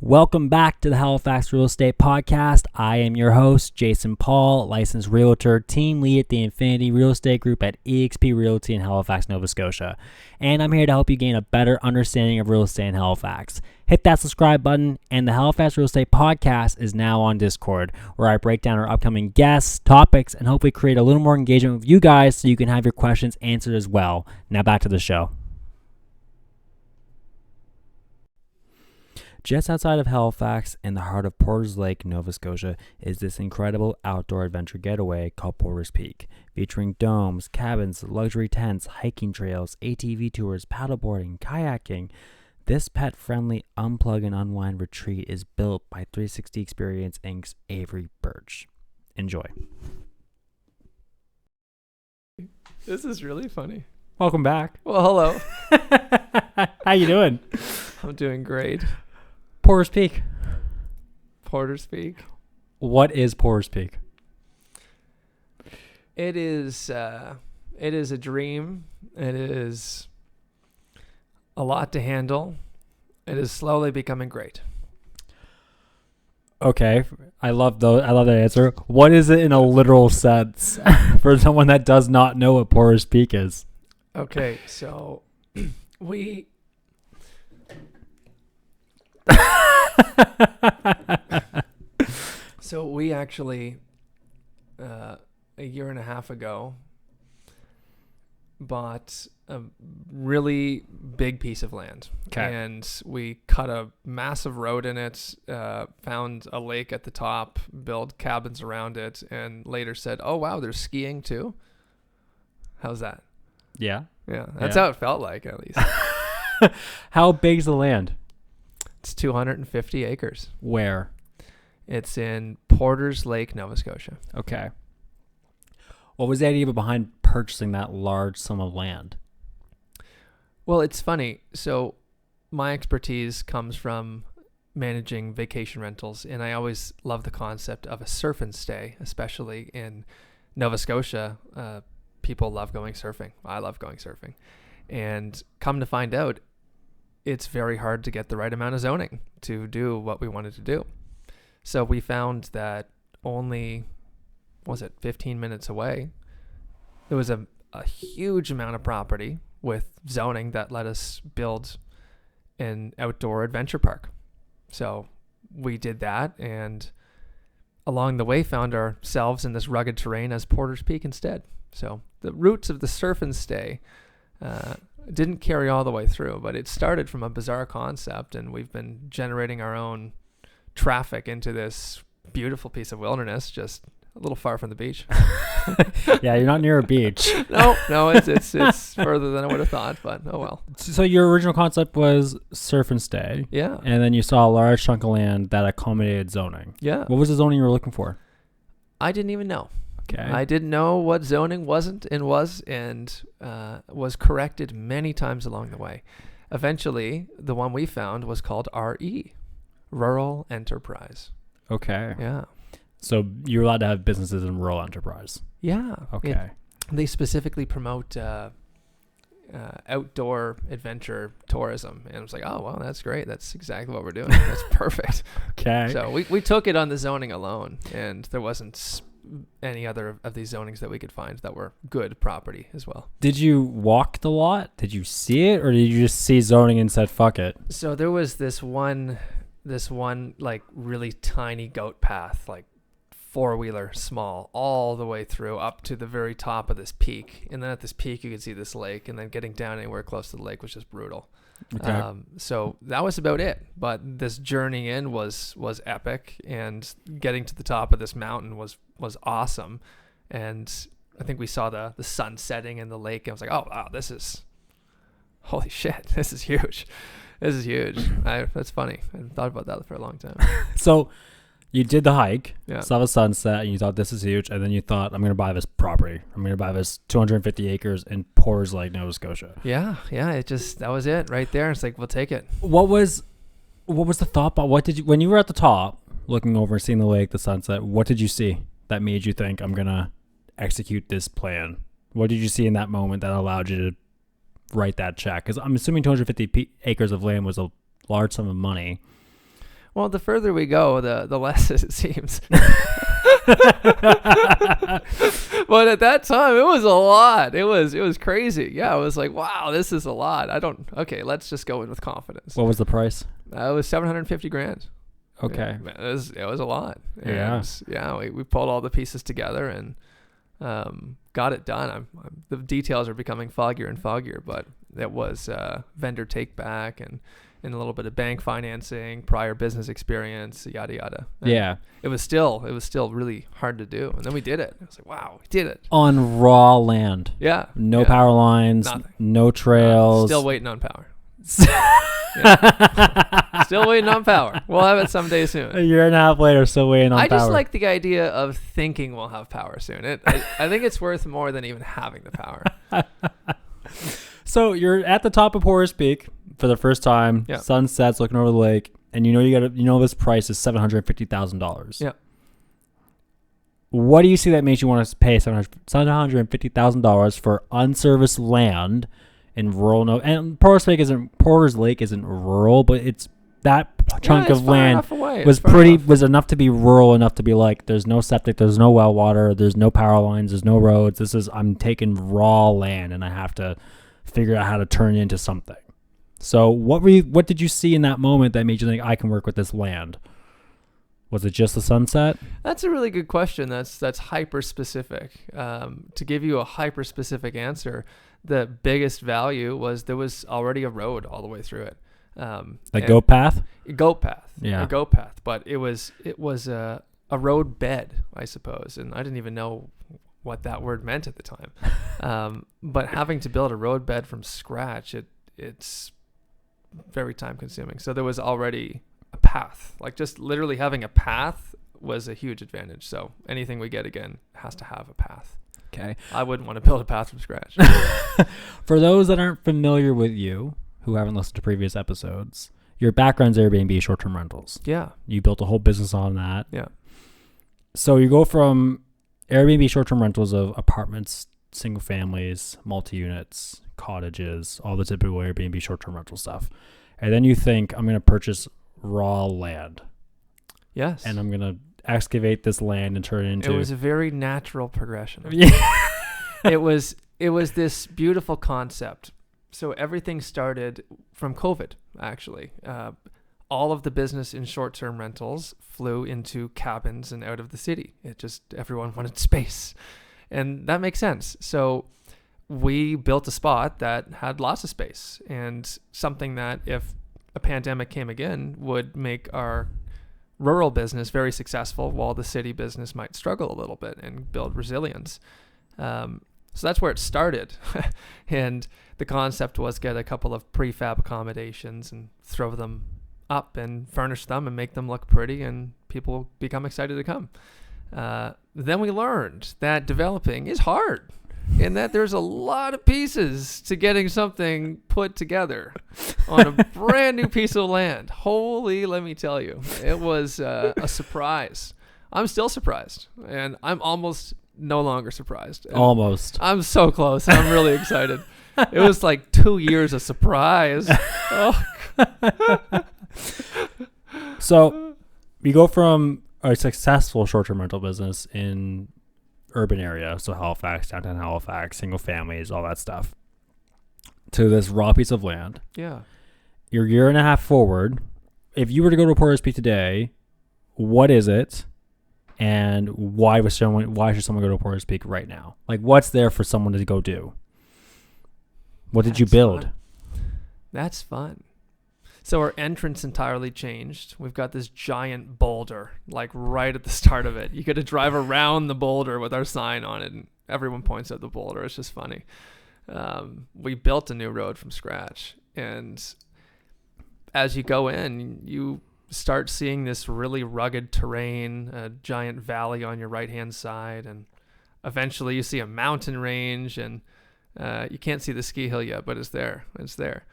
Welcome back to the Halifax Real Estate Podcast. I am your host, Jason Paul, licensed realtor, team lead at the Infinity Real Estate Group at eXp Realty in Halifax, Nova Scotia. And I'm here to help you gain a better understanding of real estate in Halifax. Hit that subscribe button, and the Halifax Real Estate Podcast is now on Discord, where I break down our upcoming guests, topics, and hopefully create a little more engagement with you guys so you can have your questions answered as well. Now back to the show. Just outside of Halifax, in the heart of Porters Lake, Nova Scotia, is this incredible outdoor adventure getaway called Porters Peak, featuring domes, cabins, luxury tents, hiking trails, ATV tours, paddleboarding, kayaking. This pet-friendly unplug and unwind retreat is built by 360 Experience Inc.'s Avery Birch. Enjoy. This is really funny. Welcome back. Well, hello. How you doing? I'm doing great. Porters Peak. Porters Peak. What is Porters Peak? It is a dream. It is a lot to handle. It is slowly becoming great. Okay, I love that answer. What is it in a literal sense for someone that does not know what Porters Peak is? Okay, so we actually a year and a half ago bought a really big piece of land. Okay. And we cut a massive road in it, found a lake at the top, built cabins around it, and later said, oh wow, there's skiing too. How's that? Yeah. Yeah, that's how it felt like, at least. How big's the land? It's 250 acres. Where? It's in Porters Lake, Nova Scotia. Okay. What was the idea behind purchasing that large sum of land? Well, it's funny. So my expertise comes from managing vacation rentals, and I always love the concept of a surf and stay, especially in Nova Scotia. People love going surfing. I love going surfing. And come to find out, it's very hard to get the right amount of zoning to do what we wanted to do. So we found that only, 15 minutes away, there was a huge amount of property with zoning that let us build an outdoor adventure park. So we did that, and along the way found ourselves in this rugged terrain as Porters Peak instead. So the roots of the surf and stay didn't carry all the way through, but it started from a bizarre concept, and we've been generating our own traffic into this beautiful piece of wilderness, just a little far from the beach. Yeah, you're not near a beach. No, it's further than I would have thought, but oh well. So your original concept was surf and stay. Yeah. And then you saw a large chunk of land that accommodated zoning. Yeah. What was the zoning you were looking for? I didn't even know. Okay. I didn't know what zoning wasn't and was, and was corrected many times along the way. Eventually, the one we found was called RE, Rural Enterprise. Okay. Yeah. So you're allowed to have businesses in rural enterprise. Yeah. Okay. They specifically promote outdoor adventure tourism, and I was like, oh well, that's great. That's exactly what we're doing. That's perfect. Okay. So we took it on the zoning alone, and there wasn't any other of these zonings that we could find that were good property as well. Did you walk the lot? Did you see it, or did you just see zoning and said fuck it? So there was this one like really tiny goat path, like four-wheeler small, all the way through up to the very top of this peak, and then at this peak you could see this lake, and then getting down anywhere close to the lake was just brutal. Okay. So that was about it, but this journey in was epic, and getting to the top of this mountain was awesome. And I think we saw the sun setting in the lake, and I was like, oh wow, holy shit, this is huge. That's funny. I hadn't thought about that for a long time. So you did the hike, Yeah. saw the sunset, and you thought this is huge, and then you thought, I'm going to buy this property. I'm going to buy this 250 acres in Porters Lake, Nova Scotia. Yeah. That was it right there. It's like, we'll take it. What was the thought about, when you were at the top, looking over and seeing the lake, the sunset, what did you see that made you think, I'm going to execute this plan? What did you see in that moment that allowed you to write that check? Because I'm assuming 250 acres of land was a large sum of money. Well, the further we go, the less it seems. But at that time, it was a lot. It was crazy. Yeah, I was like, wow, this is a lot. Okay, let's just go in with confidence. What was the price? It was $750,000. Okay. It was a lot. Yeah. And yeah, we pulled all the pieces together and got it done. The details are becoming foggier and foggier, but it was vendor take back and a little bit of bank financing, prior business experience, yada yada. And yeah. It was still really hard to do, and then we did it. I was like, wow, we did it On raw land. Yeah. No yeah. power lines. Nothing. No trails. Still waiting on power. Still waiting on power. We'll have it someday soon. A year and a half later, still waiting on power. I just like the idea of thinking we'll have power soon. I think it's worth more than even having the power. So you're at the top of Horace Peak for the first time. Yeah. Sun sets, looking over the lake, and this price is $750,000. Yeah. What do you see that makes you want to pay $750,000 for unserviced land in rural? And Porter's Lake isn't rural, but it's that chunk of land was enough to be rural, enough to be like, there's no septic, there's no well water, there's no power lines, there's no roads. I'm taking raw land and I have to figure out how to turn it into something. So what did you see in that moment that made you think I can work with this land? Was it just the sunset? That's a really good question. That's hyper specific. To give you a hyper specific answer, the biggest value was there was already a road all the way through it. Goat path? Goat path. Yeah. A goat path. But it was a road bed, I suppose. And I didn't even know what that word meant at the time. But having to build a road bed from scratch, it's very time consuming. So there was already a path. Like just literally having a path was a huge advantage. So anything we get again has to have a path. Okay. I wouldn't want to build a path from scratch. For those that aren't familiar with you, who haven't listened to previous episodes, your background's Airbnb short-term rentals. Yeah. You built a whole business on that. Yeah. So you go from Airbnb short-term rentals of apartments, single families, multi-units, cottages, all the typical Airbnb short-term rental stuff. And then you think, I'm going to purchase raw land. Yes. And I'm going to excavate this land and turn it into... It was a very natural progression. Yeah. It was this beautiful concept. So everything started from COVID, actually. All of the business in short-term rentals flew into cabins and out of the city. Everyone wanted space. And that makes sense. So we built a spot that had lots of space, and something that if a pandemic came again would make our rural business very successful while the city business might struggle a little bit and build resilience. So that's where it started. And the concept was get a couple of prefab accommodations and throw them up and furnish them and make them look pretty, and people become excited to come. Then we learned that developing is hard, and that there's a lot of pieces to getting something put together on a brand new piece of land. Holy, let me tell you, it was a surprise. I'm still surprised, and I'm almost no longer surprised. And almost. I'm so close. I'm really excited. It was like 2 years of surprise. Oh. So we go from a successful short-term rental business in urban area, so Halifax, downtown Halifax, single families, all that stuff, to this raw piece of land. Yeah. You're a year and a half forward. If you were to go to Porter's Peak today, what is it? And why should someone go to Porter's Peak right now? Like, what's there for someone to go do? What did you build? Fun. That's fun. So our entrance entirely changed. We've got this giant boulder, like right at the start of it. You get to drive around the boulder with our sign on it, and everyone points at the boulder. It's just funny. We built a new road from scratch, and as you go in, you start seeing this really rugged terrain, a giant valley on your right-hand side, and eventually you see a mountain range, and you can't see the ski hill yet, but it's there. It's there.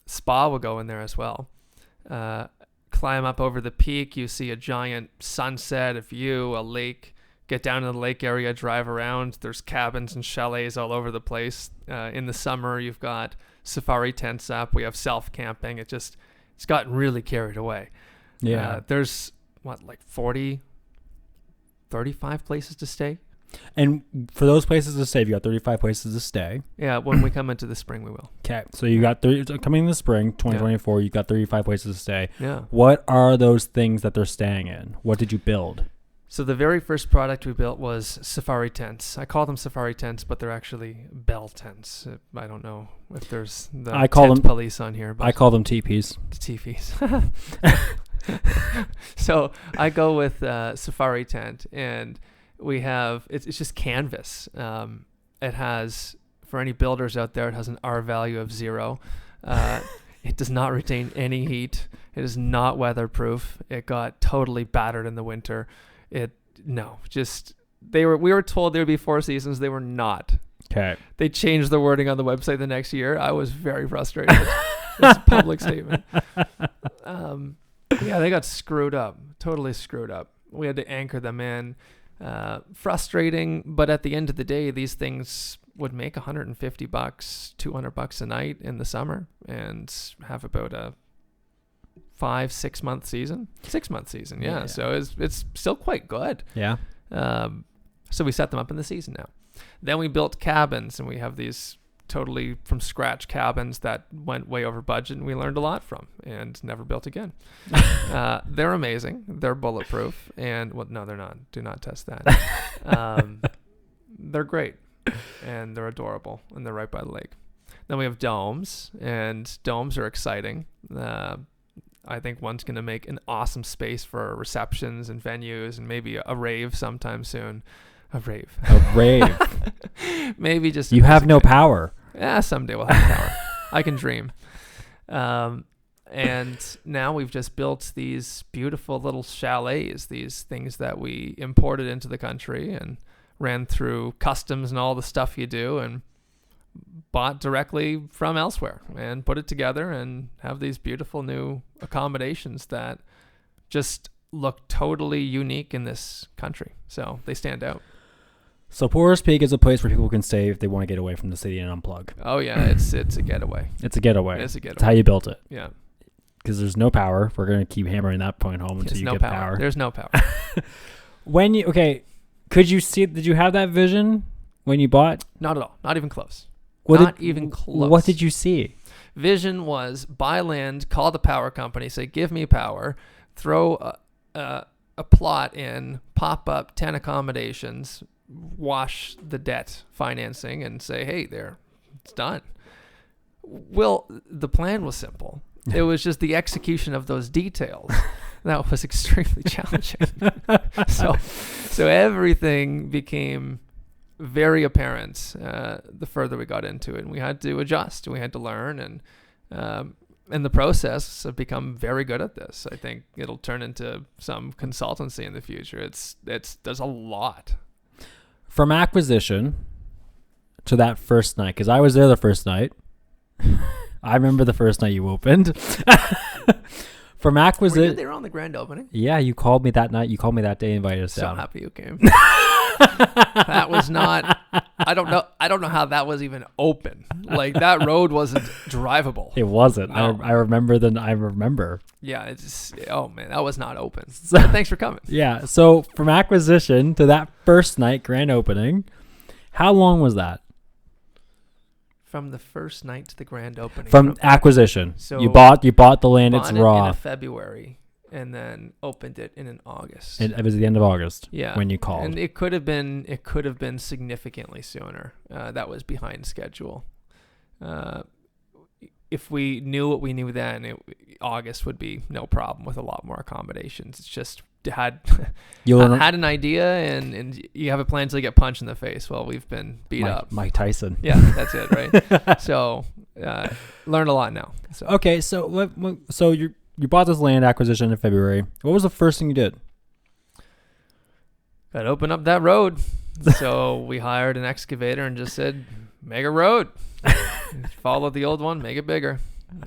Spa will go in there as well. Climb up over the peak, you see a giant sunset, a view, a lake. Get down to the lake area, drive around. There's cabins and chalets all over the place. In the summer, you've got safari tents up. We have self-camping. it's gotten really carried away. Yeah. There's like 35 places to stay. And for those places to stay, you got 35 places to stay. Yeah, when we come into the spring, we will. Okay. So you got coming in the spring, 2024, you got 35 places to stay. Yeah. What are those things that they're staying in? What did you build? So the very first product we built was safari tents. I call them safari tents, but they're actually bell tents. I don't know if there's the tent police on here. But I call them teepees. Teepees. So I go with safari tent, and we have it's just canvas. It has, for any builders out there, it has an R value of 0. It does not retain any heat. It is not weatherproof. It got totally battered in the winter. We were told there would be 4 seasons. They were not. Okay. They changed the wording on the website the next year. I was very frustrated. It's a public statement. Yeah, they got screwed up. Totally screwed up. We had to anchor them in. Frustrating, but at the end of the day, these things would make $150, $200 a night in the summer, and have about a 5-6 month season. 6 month season, yeah. So it's still quite good. Yeah. So we set them up in the season now. Then we built cabins, and we have these totally from scratch cabins that went way over budget, and we learned a lot from, and never built again. They're amazing. They're bulletproof, and no, they're not. Do not test that. They're great, and they're adorable, and they're right by the lake. Then we have domes, and domes are exciting. I think one's going to make an awesome space for receptions and venues, and maybe a rave sometime soon. A rave. Maybe just... You have no power. Yeah, someday we'll have power. I can dream. And now we've just built these beautiful little chalets, these things that we imported into the country and ran through customs and all the stuff you do, and bought directly from elsewhere, and put it together and have these beautiful new accommodations that just look totally unique in this country. So they stand out. So Porter's Peak is a place where people can stay if they want to get away from the city and unplug. Oh yeah, it's a getaway. It's a getaway. It's a getaway. That's how you built it. Yeah. Because there's no power. We're going to keep hammering that point home until you get power. There's no power. Did you have that vision when you bought? Not at all. Not even close. Even close. What did you see? Vision was buy land, call the power company, say, give me power, throw a plot in, pop up 10 accommodations, wash the debt financing, and say, hey, it's done. Well, the plan was simple. It was just the execution of those details that was extremely challenging. So everything became very apparent the further we got into it, and we had to adjust, and we had to learn, and in the process have become very good at this. I think it'll turn into some consultancy in the future. There's a lot. From acquisition to that first night, because I was there the first night. I remember the first night you opened. From acquisition, were you there on the grand opening? Yeah, you called me that night. You called me that day, invited us down. So happy you came. That was not. I don't know how that was even open. Like, that road wasn't drivable. It wasn't. No. I remember. Yeah, oh man, that was not open. So thanks for coming. Yeah. So from acquisition to that first night grand opening, how long was that? From the first night to the grand opening. From acquisition. So you bought the land. It's raw. In February, and then opened it in August. And it was the end of August. Yeah. When you called. And it could have been significantly sooner. That was behind schedule. If we knew what we knew then, August would be no problem with a lot more accommodations. It's just had an idea, and you have a plan until you get punched in the face. Well, we've been beat up. Mike Tyson. Yeah, that's it, right? So learn a lot now. So. Okay, so you bought this land acquisition in February. What was the first thing you did? Got to open up that road. So we hired an excavator and just said, make a road. Follow the old one, make it bigger.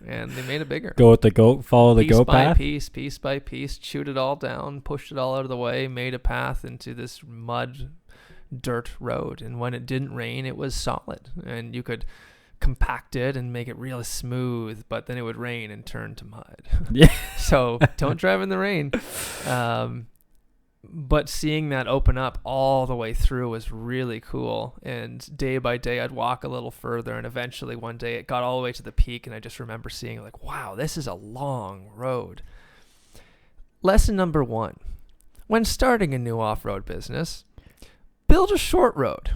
And they made it bigger. Follow the goat path? Piece by piece, chewed it all down, pushed it all out of the way, made a path into this mud, dirt road. And when it didn't rain, it was solid. And you could compact it and make it real smooth, but then it would rain and turn to mud. Yeah. So don't drive in the rain. But seeing that open up all the way through was really cool. And day by day, I'd walk a little further. And eventually one day it got all the way to the peak. And I just remember seeing like, wow, this is a long road. Lesson number 1. When starting a new off-road business, build a short road.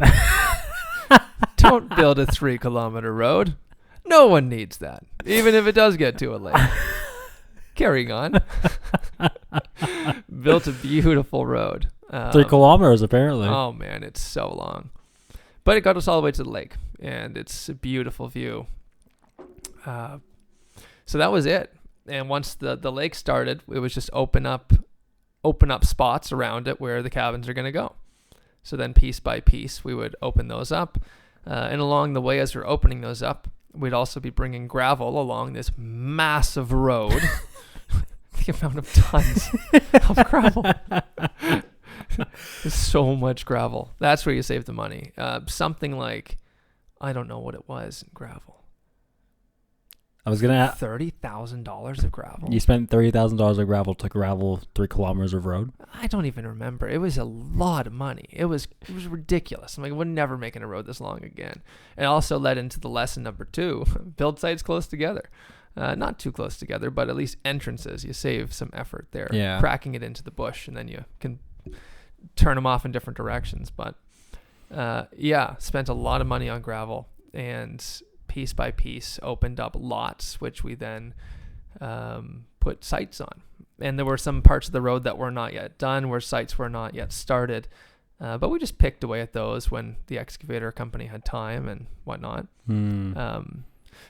Don't build a 3-kilometer road. No one needs that, even if it does get to a lake. Carrying on. Built a beautiful road. 3 kilometers, apparently. Oh, man, it's so long. But it got us all the way to the lake, and it's a beautiful view. So that was it. And once the lake started, it was just open up spots around it where the cabins are going to go. So then piece by piece, we would open those up. And along the way, as we're opening those up, we'd also be bringing gravel along this massive road. The amount of tons of gravel. There's so much gravel. That's where you save the money. Something like, I don't know what it was in gravel. I was going to $30,000 of gravel. You spent $30,000 of gravel to gravel 3 kilometers of road? I don't even remember. It was a lot of money. It was ridiculous. I'm like, we're never making a road this long again. It also led into the lesson number 2, build sites close together. Not too close together, but at least entrances. You save some effort there. Yeah. Cracking it into the bush, and then you can turn them off in different directions. But spent a lot of money on gravel, and piece by piece opened up lots, which we then put sites on. And there were some parts of the road that were not yet done, where sites were not yet started. But we just picked away at those when the excavator company had time and whatnot.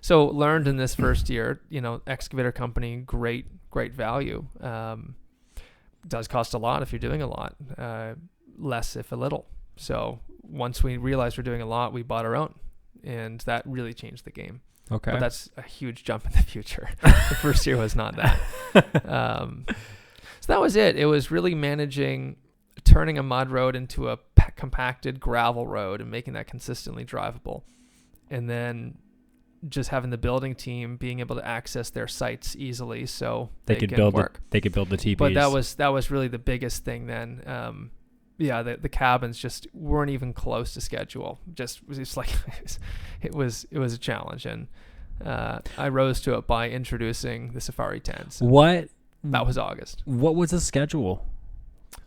So learned in this first year, excavator company, great value. Does cost a lot if you're doing a lot, less if a little. So once we realized we're doing a lot, we bought our own, and that really changed the game. Okay. But that's a huge jump in the future. The first year was not that. So that was it. It was really turning a mud road into a compacted gravel road and making that consistently drivable. And then just having the building team being able to access their sites easily so they could build work. They could build the teepees. But that was really the biggest thing then. The cabins just weren't even close to schedule. It was a challenge, and I rose to it by introducing the safari tents. That was August. What was the schedule?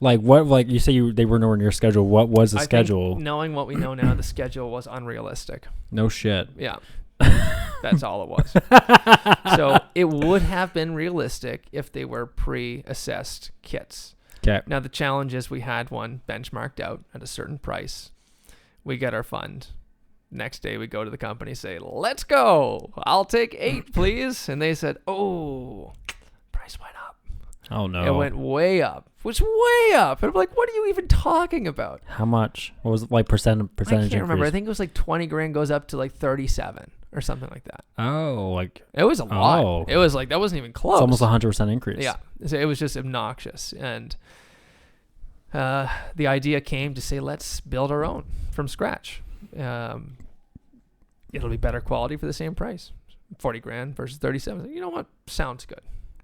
Like what? Like you say, they were nowhere near schedule. What was the schedule? Think knowing what we know now, the schedule was unrealistic. No shit. Yeah. That's all it was. So it would have been realistic if they were pre-assessed kits. Okay. Now the challenge is we had one benchmarked out at a certain price. We get our fund. Next day we go to the company, say, let's go. I'll take 8, please. And they said, oh, price went up. Oh, no. It went way up. It was way up. And I'm like, what are you even talking about? How much? What was it, like percentage I can't remember. increase? I think it was like 20 grand goes up to like 37 or something like that. Oh, like. It was a lot. Oh. It was like, that wasn't even close. It's almost 100% increase. Yeah. So it was just obnoxious. And the idea came to say, let's build our own from scratch. It'll be better quality for the same price. 40 grand versus 37. You know what? Sounds good.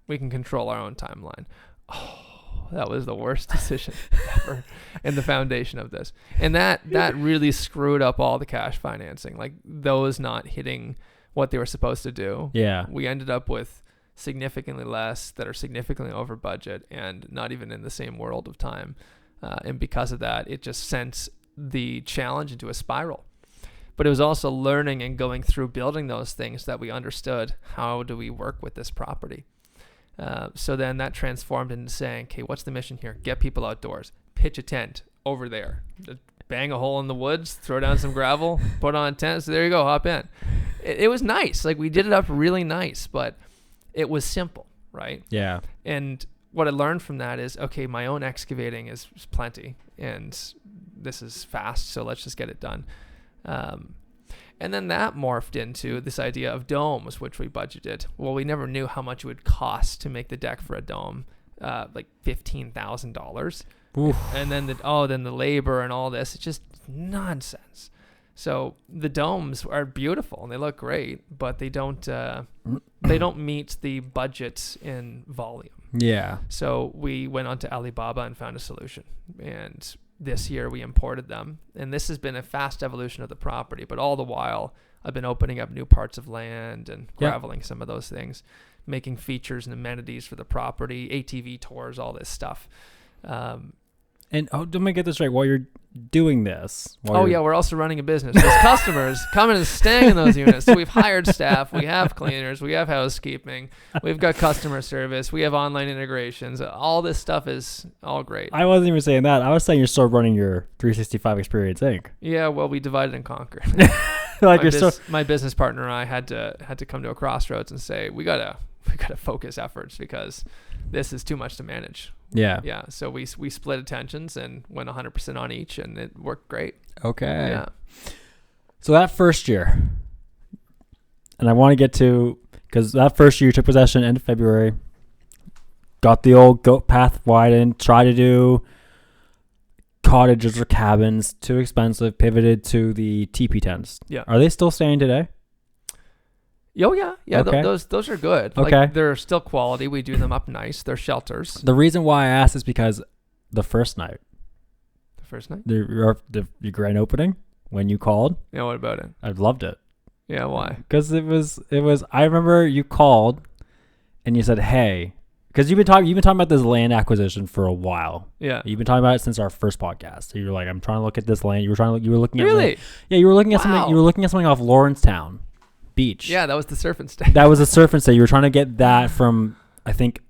We can control our own timeline. Oh, that was the worst decision ever in the foundation of this. And that really screwed up all the cash financing. Like those not hitting what they were supposed to do. Yeah. We ended up with significantly less that are significantly over budget and not even in the same world of time. And because of that, it just sent the challenge into a spiral. But it was also learning and going through building those things that we understood. How do we work with this property? So then that transformed into saying, okay, what's the mission here? Get people outdoors, pitch a tent over there, bang a hole in the woods, throw down some gravel, put on a tent. So there you go, hop in. It was nice. Like we did it up really nice, but it was simple, right? Yeah. And what I learned from that is, okay, my own excavating is plenty and this is fast. So let's just get it done. And then that morphed into this idea of domes, which we budgeted. Well, we never knew how much it would cost to make the deck for a dome, like $15,000. And then the labor and all this, it's just nonsense. So the domes are beautiful and they look great, but they don't meet the budget in volume. Yeah. So we went on to Alibaba and found a solution. And this year we imported them. And this has been a fast evolution of the property. But all the while, I've been opening up new parts of land and graveling some of those things, making features and amenities for the property, ATV tours, all this stuff. And let me get this right. While you're doing this. We're also running a business. There's customers coming and staying in those units. So we've hired staff. We have cleaners. We have housekeeping. We've got customer service. We have online integrations. All this stuff is all great. I wasn't even saying that. I was saying you're still running your 365 Experience Inc. Yeah, well, we divided and conquered. My business partner and I had to come to a crossroads and say, we gotta focus efforts because this is too much to manage. Yeah. So we split attentions and went 100% on each, and it worked great. Okay. Yeah. So that first year, and I want to get to, because that first year you took possession end of February, got the old goat path widened, tried to do cottages or cabins, too expensive, pivoted to the teepee tents. Yeah. Are they still staying today? Oh, yeah. Okay. Those are good. Okay. Like, they're still quality. We do them up nice. They're shelters. The reason why I asked is because the first night, your grand opening, when you called. Yeah, what about it? I loved it. Yeah, why? Because it was, I remember you called and you said, hey, because you've been talking about this land acquisition for a while. Yeah. You've been talking about it since our first podcast. So you're like, I'm trying to look at this land. You were looking at really? Land. Yeah, you were looking at Wow. something. You were looking at something off Lawrencetown Beach. Yeah, that was the surf and stay. That was a surf and stay. You were trying to get that from, I think,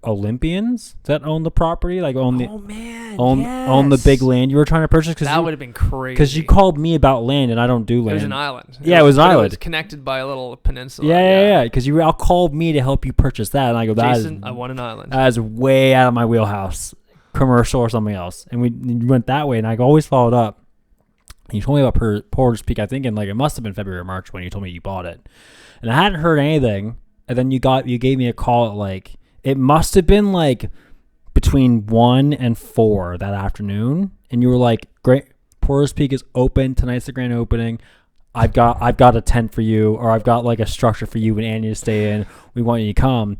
Olympians that own the property, like own the big land you were trying to purchase. That would have been crazy. Because you called me about land and I don't do land. It was an island. It was an island. It was connected by a little peninsula. Yeah. Because you all called me to help you purchase that, and I go, Jason, I want an island. That is way out of my wheelhouse, commercial or something else. And we went that way, and I always followed up. And you told me about Porter's Peak, I think, in it must have been February or March when you told me you bought it, and I hadn't heard anything. And then you gave me a call at it must have been between 1 and 4 that afternoon, and you were like, "Great, Porter's Peak is open tonight's the grand opening. I've got a tent for you, or I've got a structure for you and Andy to stay in. We want you to come."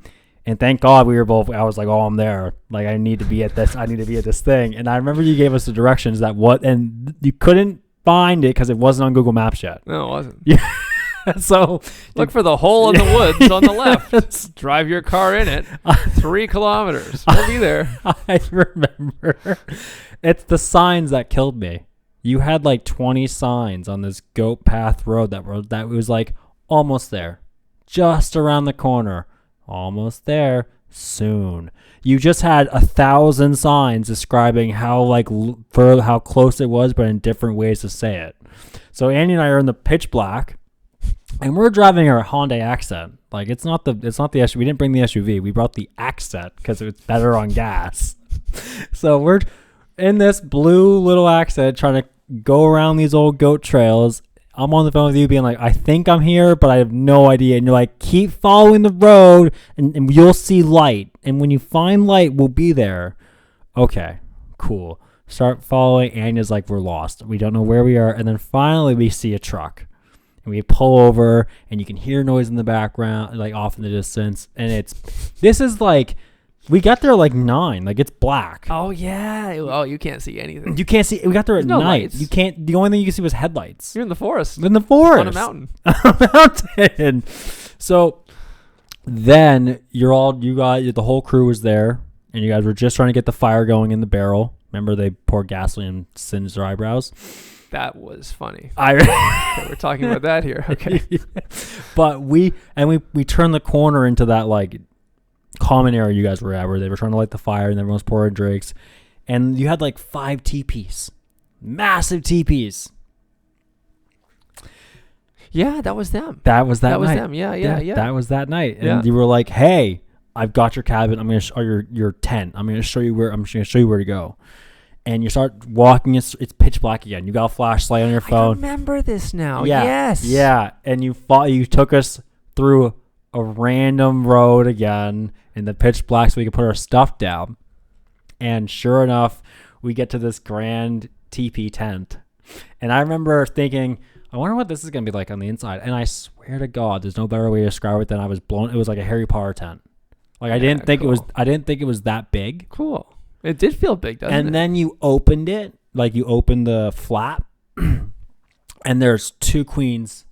And thank God we were both. I was like, "Oh, I'm there. I need to be at this. I need to be at this thing." And I remember you gave us the directions and you couldn't find it because it wasn't on Google Maps yet. No, it wasn't. Yeah. So look for the hole in the woods on the left. Drive your car in it. 3 kilometers. We'll be there. I remember. It's the signs that killed me. You had 20 signs on this goat path road that was almost there, just around the corner, almost there, soon. You just had 1,000 signs describing how how close it was, but in different ways to say it. So Andy and I are in the pitch black. And we're driving our Hyundai Accent. It's not the SUV. We didn't bring the SUV. We brought the Accent because it's better on gas. So we're in this blue little Accent trying to go around these old goat trails. I'm on the phone with you being I think I'm here, but I have no idea. And you're like, keep following the road and you'll see light. And when you find light, we'll be there. Okay, cool. Start following. Anya's we're lost. We don't know where we are. And then finally we see a truck. And we pull over, and you can hear noise in the background, off in the distance. And we got there 9. It's black. Oh yeah. Oh, you can't see anything. You can't see. We got there at no night. Lights. You can't. The only thing you can see was headlights. You're in the forest. On a mountain. So then the whole crew was there, and you guys were just trying to get the fire going in the barrel. Remember, they poured gasoline and singed their eyebrows. That was funny. We're talking about that here. Okay. But we turned the corner into that common area you guys were at, where they were trying to light the fire and everyone was pouring drinks. And you had 5 teepees. Massive teepees. Yeah, that was them. That was that night. That was them. Yeah. That was that night. And you were like, "Hey, I've got your cabin. I'm going to show your tent. I'm going to show you where to go." And you start walking. It's pitch black again. You got a flashlight on your phone. I remember this now. Yeah. Yes. Yeah. And you took us through a random road again in the pitch black so we could put our stuff down. And sure enough, we get to this grand teepee tent. And I remember thinking, I wonder what this is going to be like on the inside. And I swear to God, there's no better way to describe it than I was blown. It was like a Harry Potter tent. Like I didn't think it was that big. Cool. It did feel big, doesn't it? And then you opened it, like you opened the flap, and there's 2 queens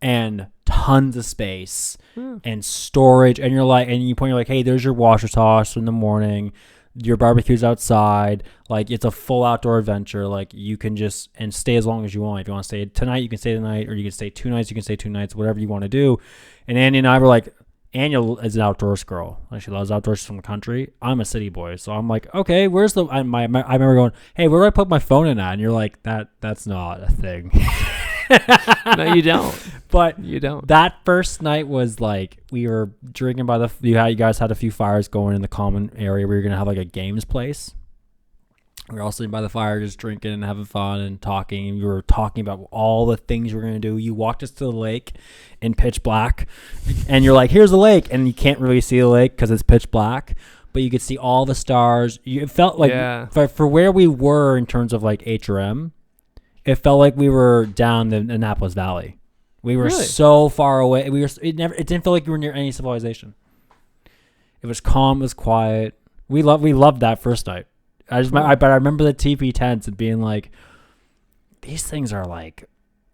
and tons of space and storage. And you're like, and you point, you're like, hey, there's your washer toss in the morning. Your barbecue's outside. Like it's a full outdoor adventure. Like you can just and stay as long as you want. If you want to stay tonight, you can stay tonight, or you can stay 2 nights. You can stay 2 nights, whatever you want to do. And Andy and I were like, Anya is an outdoors girl. Like she loves outdoors from the country. I'm a city boy, so I'm like, okay, where's the? I remember going, hey, where do I put my phone in at? And you're like, that's not a thing. No, you don't. But you don't. That first night was like we were drinking by the. You guys had a few fires going in the common area where you're gonna have like a games place. We were all sitting by the fire, just drinking and having fun and talking. And we were talking about all the things we were gonna do. You walked us to the lake in pitch black, and you're like, "Here's the lake," and you can't really see the lake because it's pitch black. But you could see all the stars. It felt like for where we were in terms of like HRM. It felt like we were down the Annapolis Valley. We were so far away. It didn't feel like you were near any civilization. It was calm. It was quiet. We loved that first night. But I remember the TP tents and being like, these things are like,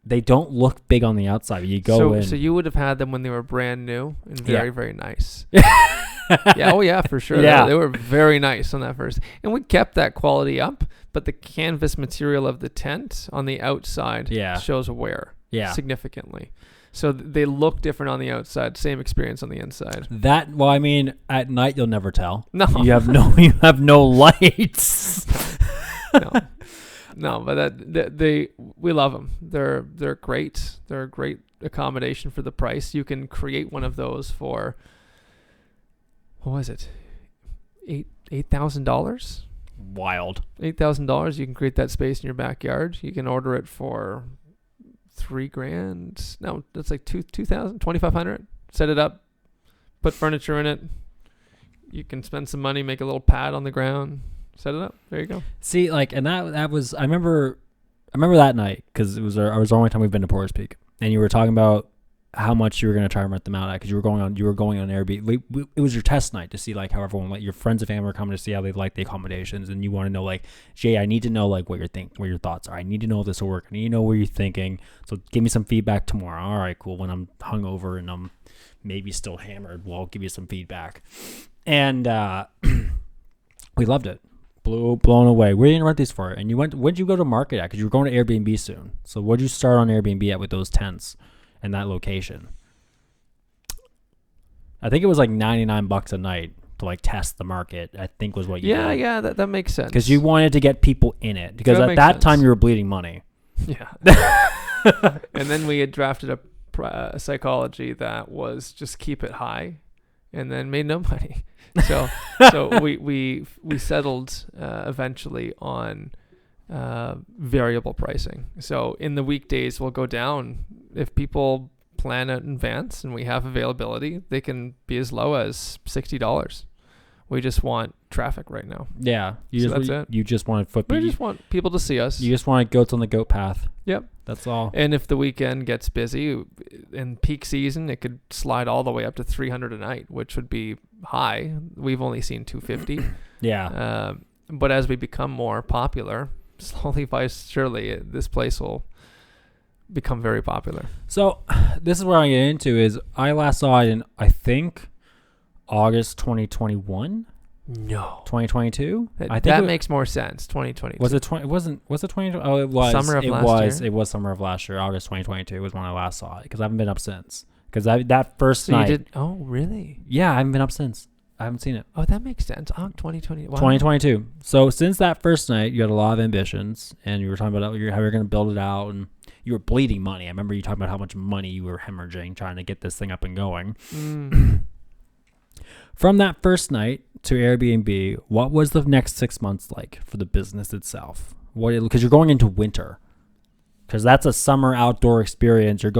they don't look big on the outside. You go in. So you would have had them when they were brand new and very, very nice. Yeah, oh yeah, for sure. Yeah. They were very nice on that first. And we kept that quality up, but the canvas material of the tent on the outside shows wear significantly. So they look different on the outside, same experience on the inside. At night you'll never tell. No. You have no lights. No, but we love them. They're great. They're a great accommodation for the price. You can create one of those for what was it? $8,000? Wild. $8,000. You can create that space in your backyard. You can order it for $3,000. No, that's like $2,000, $2,500. Set it up, put furniture in it. You can spend some money, make a little pad on the ground, set it up. There you go. See, like, and that was I remember that night because it was the only time we've been to Porter's Peak, and you were talking about how much you were going to try and rent them out at because you were going on Airbnb. It was your test night to see like how everyone, like your friends and family were coming to see how they like the accommodations, and you want to know like, Jay, I need to know like what your thoughts are. I need to know if this will work. I need to know what you're thinking. So give me some feedback tomorrow. All right, cool. When I'm hungover and I'm maybe still hammered, well, I'll give you some feedback. And we loved it. Blown away. Where did you rent these for? And when'd you go to market at? Because you were going to Airbnb soon. So what'd you start on Airbnb at with those tents? And that location, I think it was like $99 a night to like test the market. I think was what you did. Yeah, that makes sense. Because you wanted to get people in it. Because at that time you were bleeding money. Yeah. And then we had drafted a psychology that was just keep it high, and then made no money. So we settled eventually on variable pricing. So in the weekdays we'll go down. If people plan it in advance and we have availability, they can be as low as $60. We just want traffic right now. Yeah. That's it. You just want football. We just want people to see us. You just want goats on the goat path. Yep. That's all. And if the weekend gets busy in peak season, it could slide all the way up to $300 a night, which would be high. We've only seen $250. Yeah. But as we become more popular, slowly by surely, this place will become very popular. So this is where I get into is I last saw it in, I think, August 2021. No. 2022. I think that makes more sense. 2022. Was it 20? Was it 2020? Oh, it was. Summer of last year. It was summer of last year. August 2022 was when I last saw it because I haven't been up since. Because that first night. You did? Oh, really? Yeah, I haven't been up since. I haven't seen it. Oh, that makes sense. Oh, 2020. Wow. 2022. So since that first night, you had a lot of ambitions, and you were talking about how you're going to build it out, and you were bleeding money. I remember you talking about how much money you were hemorrhaging trying to get this thing up and going. From that first night to Airbnb, what was the next 6 months like for the business itself? Because you're going into winter. Because that's a summer outdoor experience. You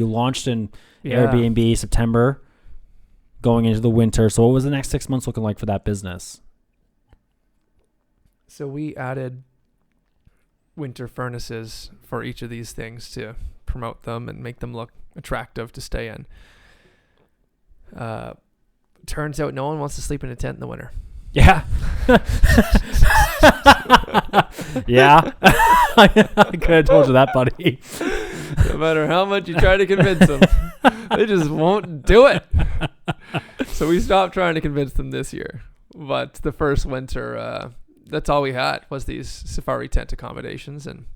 launched in Airbnb September, going into the winter. So what was the next 6 months looking like for that business? So we added winter furnaces for each of these things to promote them and make them look attractive to stay in. Turns out no one wants to sleep in a tent in the winter. Yeah. Yeah. I could have told you that, buddy. No matter how much you try to convince them, they just won't do it. So we stopped trying to convince them this year. But the first winter, that's all we had was these safari tent accommodations. And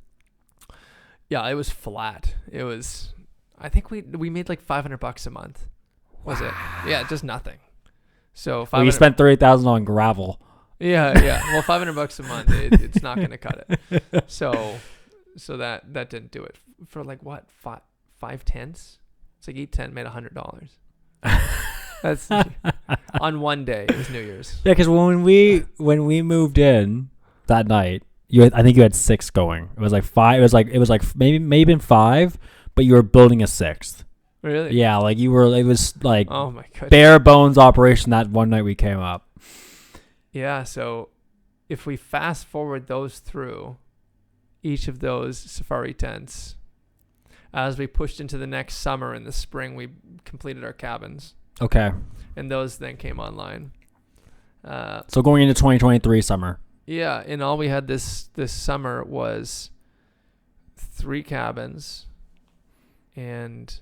yeah, it was flat. It was, I think we made like $500 a month. Was it? Yeah, just nothing. So you spent $30,000 on gravel. Yeah. Well, $500 a month, it's not going to cut it. So that didn't do it for like what, five tents. It's like each tent made $100. That's on one day. It was New Year's. Yeah, because when we moved in that night, I think you had 6 going. It was like 5. It was like maybe been 5, but you were building a 6th. Really? Yeah, like you were. It was like oh my goodness, bare bones operation that one night we came up. Yeah. So if we fast forward those through each of those safari tents, as we pushed into the next summer in the spring, we completed our cabins. Okay. And those then came online. So going into 2023 summer. Yeah, and all we had this summer was 3 cabins and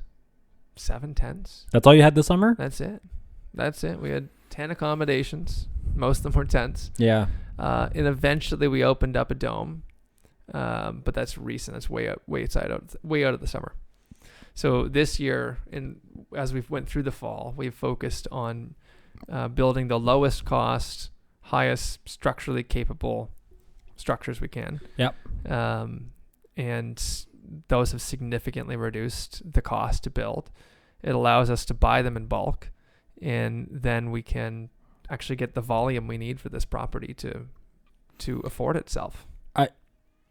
7 tents. That's all you had this summer? That's it. We had 10 accommodations. Most of them were tents. Yeah. And eventually we opened up a dome. But that's recent. That's way out of the summer. So this year, as we've went through the fall, we've focused on building the lowest cost, highest structurally capable structures we can. Yep. And those have significantly reduced the cost to build. It allows us to buy them in bulk, and then we can actually get the volume we need for this property to afford itself.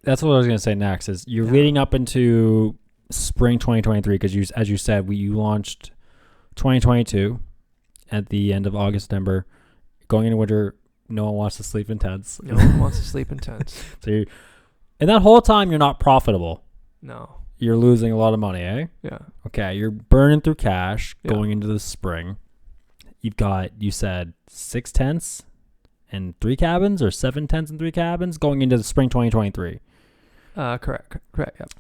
That's what I was going to say next. Is you're leading up into spring 2023 because as you said, you launched 2022 at the end of August, September. Going into winter, no one wants to sleep in tents. No one wants to sleep in tents. So and that whole time you're not profitable. No. You're losing a lot of money, eh? Yeah. Okay, you're burning through cash going into the spring. You've got, you said, 6 tents and 3 cabins, or 7 tents and 3 cabins going into the spring 2023. Correct. Yep.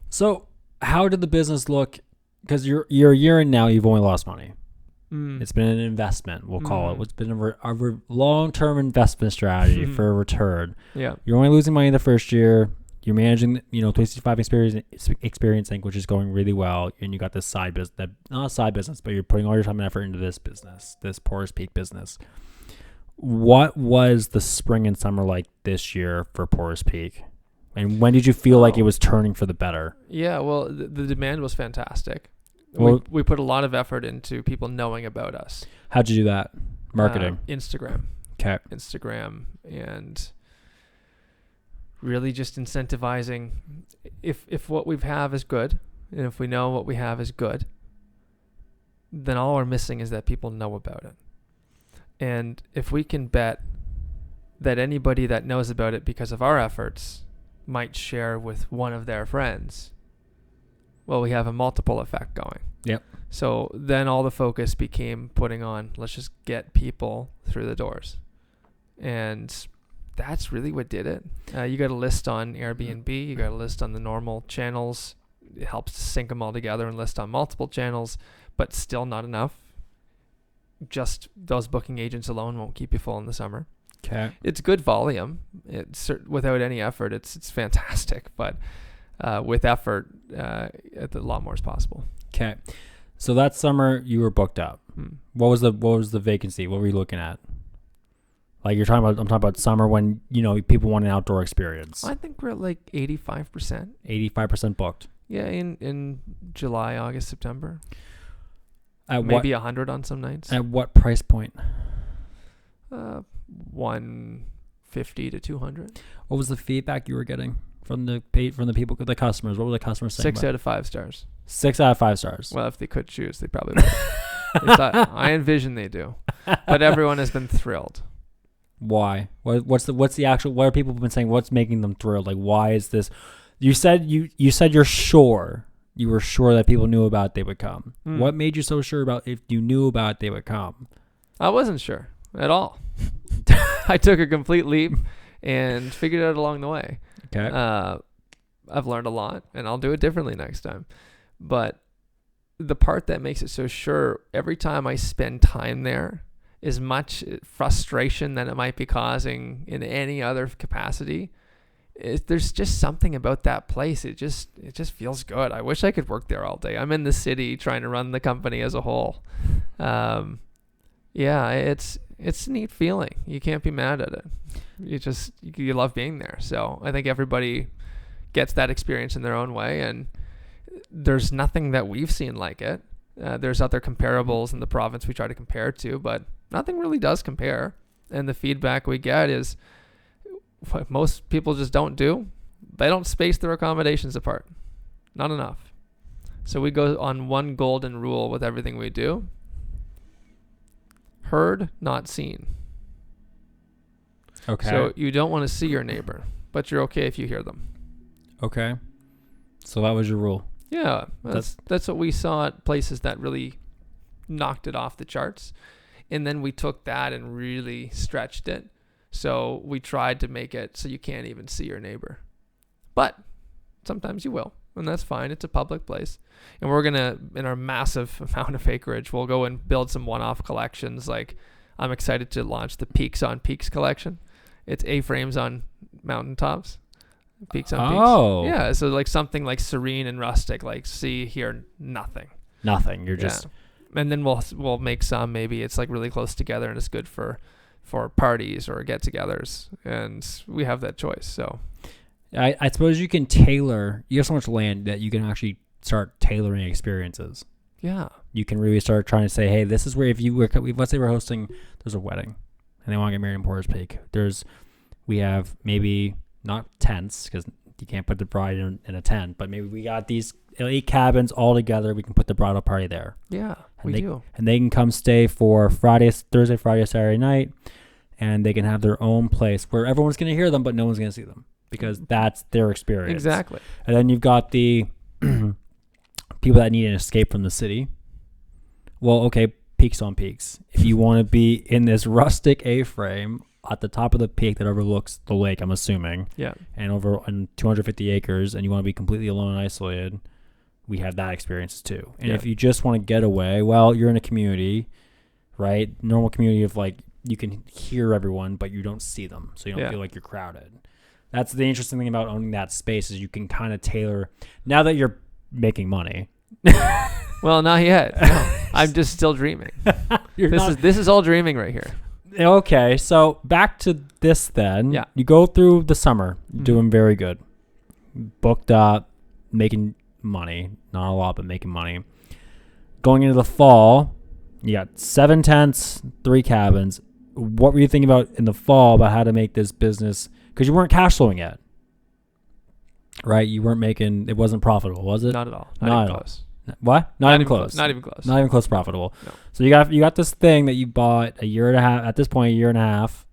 So how did the business look? Because you're a year in now, you've only lost money. It's been an investment, we'll call it. It's been a long-term investment strategy for a return. Yeah. You're only losing money the first year. You're managing, 365 Experience Inc., which is going really well. And you got this side business, not a side business, but you're putting all your time and effort into this business, this Porous Peak business. What was the spring and summer like this year for Porous Peak? And when did you feel like it was turning for the better? Yeah, well, the demand was fantastic. Well, we put a lot of effort into people knowing about us. How'd you do that? Marketing? Instagram. Okay. Instagram, and really just incentivizing. If what we have is good, and if we know what we have is good, then all we're missing is that people know about it. And if we can bet that anybody that knows about it because of our efforts might share with one of their friends, well, we have a multiple effect going. Yep. So then all the focus became putting on, let's just get people through the doors. And that's really what did it. You got a list on Airbnb, you got a list on the normal channels. It helps to sync them all together and list on multiple channels, but still not enough. Just those booking agents alone won't keep you full in the summer. Okay. It's good volume. It's without any effort, it's fantastic. But with effort, a lot more is possible. Okay. So that summer you were booked up. What was the vacancy? What were you looking at? Like I'm talking about summer when, people want an outdoor experience. I think we're at like 85%. 85% booked. Yeah, in July, August, September. At maybe 100 on some nights. At what price point? 150 to 200. What was the feedback you were getting from the people, the customers? What were the customers saying? 6 out of 5 stars. 6 out of 5 stars. Well, if they could choose, they probably would. I envision they do. But everyone has been thrilled. Why? What's the actual? What are people been saying? What's making them thrilled? Like, why is this? You said you're sure. You were sure that people knew about it, they would come. What made you so sure about if you knew about it, they would come? I wasn't sure at all. I took a complete leap and figured it out along the way. Okay. I've learned a lot, and I'll do it differently next time. But the part that makes it so sure, every time I spend time there, as much frustration that it might be causing in any other capacity, there's just something about that place. It just feels good. I wish I could work there all day. I'm in the city trying to run the company as a whole. It's a neat feeling. You can't be mad at it. You love being there. So I think everybody gets that experience in their own way, and there's nothing that we've seen like it. There's other comparables in the province we try to compare to, but nothing really does compare. And the feedback we get is what most people just don't do. They don't space their accommodations apart. Not enough. So we go on one golden rule with everything we do. Heard, not seen. Okay. So you don't want to see your neighbor, but you're okay if you hear them. Okay. So that was your rule. Yeah, that's what we saw at places that really knocked it off the charts. And then we took that and really stretched it. So we tried to make it so you can't even see your neighbor. But sometimes you will, and that's fine. It's a public place. And we're going to, in our massive amount of acreage, we'll go and build some one-off collections. Like, I'm excited to launch the Peaks on Peaks collection. It's A-frames on mountaintops. Peaks on Peaks. Oh. Yeah, so like something like serene and rustic, like see, hear, nothing. Nothing. You're just... And then we'll make some, maybe it's like really close together and it's good for parties or get-togethers, and we have that choice. So I suppose you can tailor. You have so much land that you can actually start tailoring experiences. Yeah, you can really start trying to say, hey, this is where, if you were, let's say we're hosting, there's a wedding and they want to get married in Porter's Peak. We have maybe not tents, because you can't put the bride in a tent, but maybe we got these 8 cabins all together. We can put the bridal party there. Yeah, and we do. And they can come stay for Thursday, Friday, Saturday night, and they can have their own place where everyone's going to hear them, but no one's going to see them, because that's their experience. Exactly. And then you've got the people that need an escape from the city. Well, okay, Peaks on Peaks. If you want to be in this rustic A-frame at the top of the peak that overlooks the lake, I'm assuming. Yeah. And over on 250 acres, and you want to be completely alone and isolated, we have that experience too. And if you just want to get away, well, you're in a community, right? Normal community of like, you can hear everyone, but you don't see them. So you don't feel like you're crowded. That's the interesting thing about owning that space, is you can kind of tailor, now that you're making money. Well, not yet. No, I'm just still dreaming. This is all dreaming right here. Okay, so back to this then. Yeah. You go through the summer, doing very good. Booked up, making money. Not a lot, but making money. Going into the fall, you got 7 tents, 3 cabins. What were you thinking about in the fall about how to make this business? Because you weren't cash flowing yet. Right? You weren't making, it wasn't profitable, was it? Not at all. Not even close. What? Not even close. Not even close. Not even close profitable. No. So you got this thing that you bought a year and a half, at this point, a year and a half.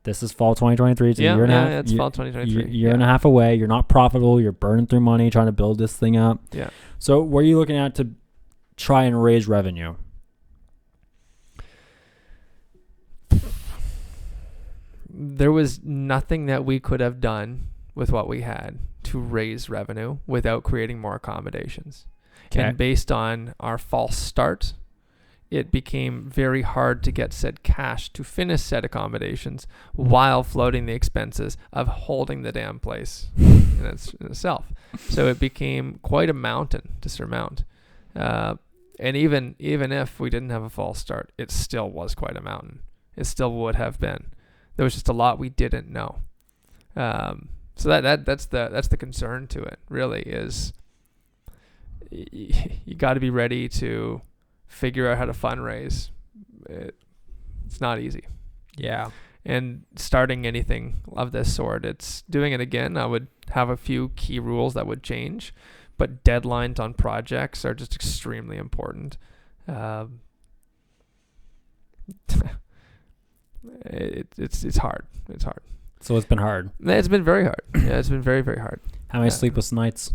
This is fall 2023. It's a year and a half. Yeah, it's fall 2023. Year and a half away. You're not profitable. You're burning through money trying to build this thing up. Yeah. So what are you looking at to try and raise revenue? There was nothing that we could have done with what we had to raise revenue without creating more accommodations. Okay. And based on our false start, it became very hard to get said cash to finish said accommodations while floating the expenses of holding the damn place in itself. So it became quite a mountain to surmount. And even if we didn't have a false start, it still was quite a mountain. It still would have been. There was just a lot we didn't know. So that's the concern to it, really, is you got to be ready to figure out how to fundraise. It's not easy. Yeah. And starting anything of this sort, it's doing it again. I would have a few key rules that would change, but deadlines on projects are just extremely important. it's hard. It's hard. So it's been hard. It's been very hard. Yeah, it's been very, very hard. How many sleepless nights?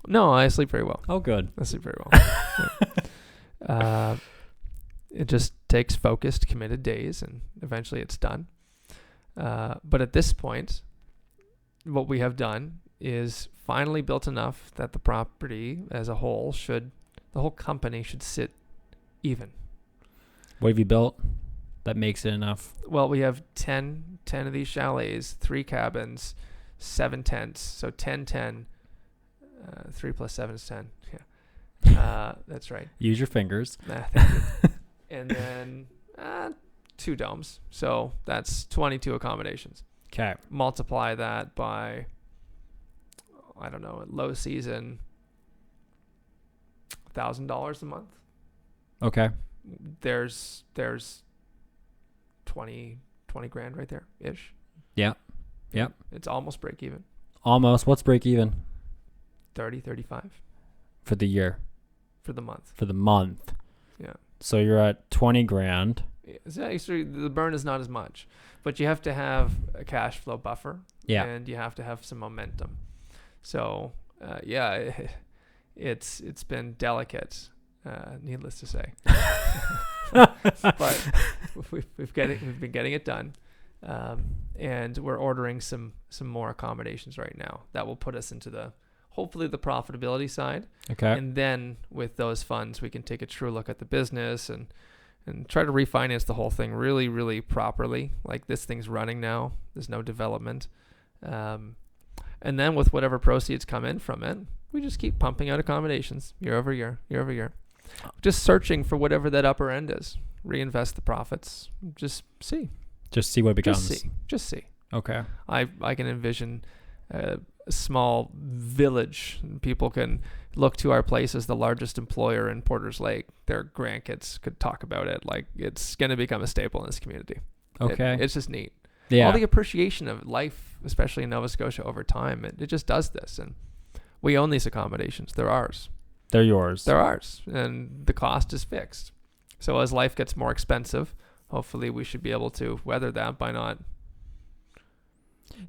No, I sleep very well. Oh, good. I sleep very well. It just takes focused, committed days, and eventually it's done. But at this point, what we have done is finally built enough that the property as a whole the whole company should sit even. What have you built that makes it enough? Well, we have 10 of these chalets, 3 cabins, 7 tents. So 10. 3 plus 7 is 10. Yeah. That's right. Use your fingers. Thank you. And then 2 domes. So that's 22 accommodations. Okay. Multiply that by, I don't know, at low season, $1,000 a month. Okay. There's 20 grand right there ish. Yeah. Yep. It's almost break even. Almost. What's break even? 30, 35 for the year. For the month. For the month. Yeah. So you're at 20 grand. Yeah, actually, the burn is not as much, but you have to have a cash flow buffer. Yeah. And you have to have some momentum. So, yeah, it's been delicate, needless to say. But we've been getting it done. And we're ordering some more accommodations right now that will put us into hopefully the profitability side. Okay. And then with those funds, we can take a true look at the business and try to refinance the whole thing really, really properly. Like, this thing's running now. There's no development. And then with whatever proceeds come in from it, we just keep pumping out accommodations year over year. Just searching for whatever that upper end is. Reinvest the profits. Just see. Just see what it becomes. Just see. Okay. I can envision a small village. People can look to our place as the largest employer in Porters Lake. Their grandkids could talk about it. Like, it's going to become a staple in this community. Okay. It's just neat. Yeah. All the appreciation of life, especially in Nova Scotia over time, it just does this. And we own these accommodations. They're ours. They're yours. They're ours. And the cost is fixed. So as life gets more expensive, hopefully we should be able to weather that by not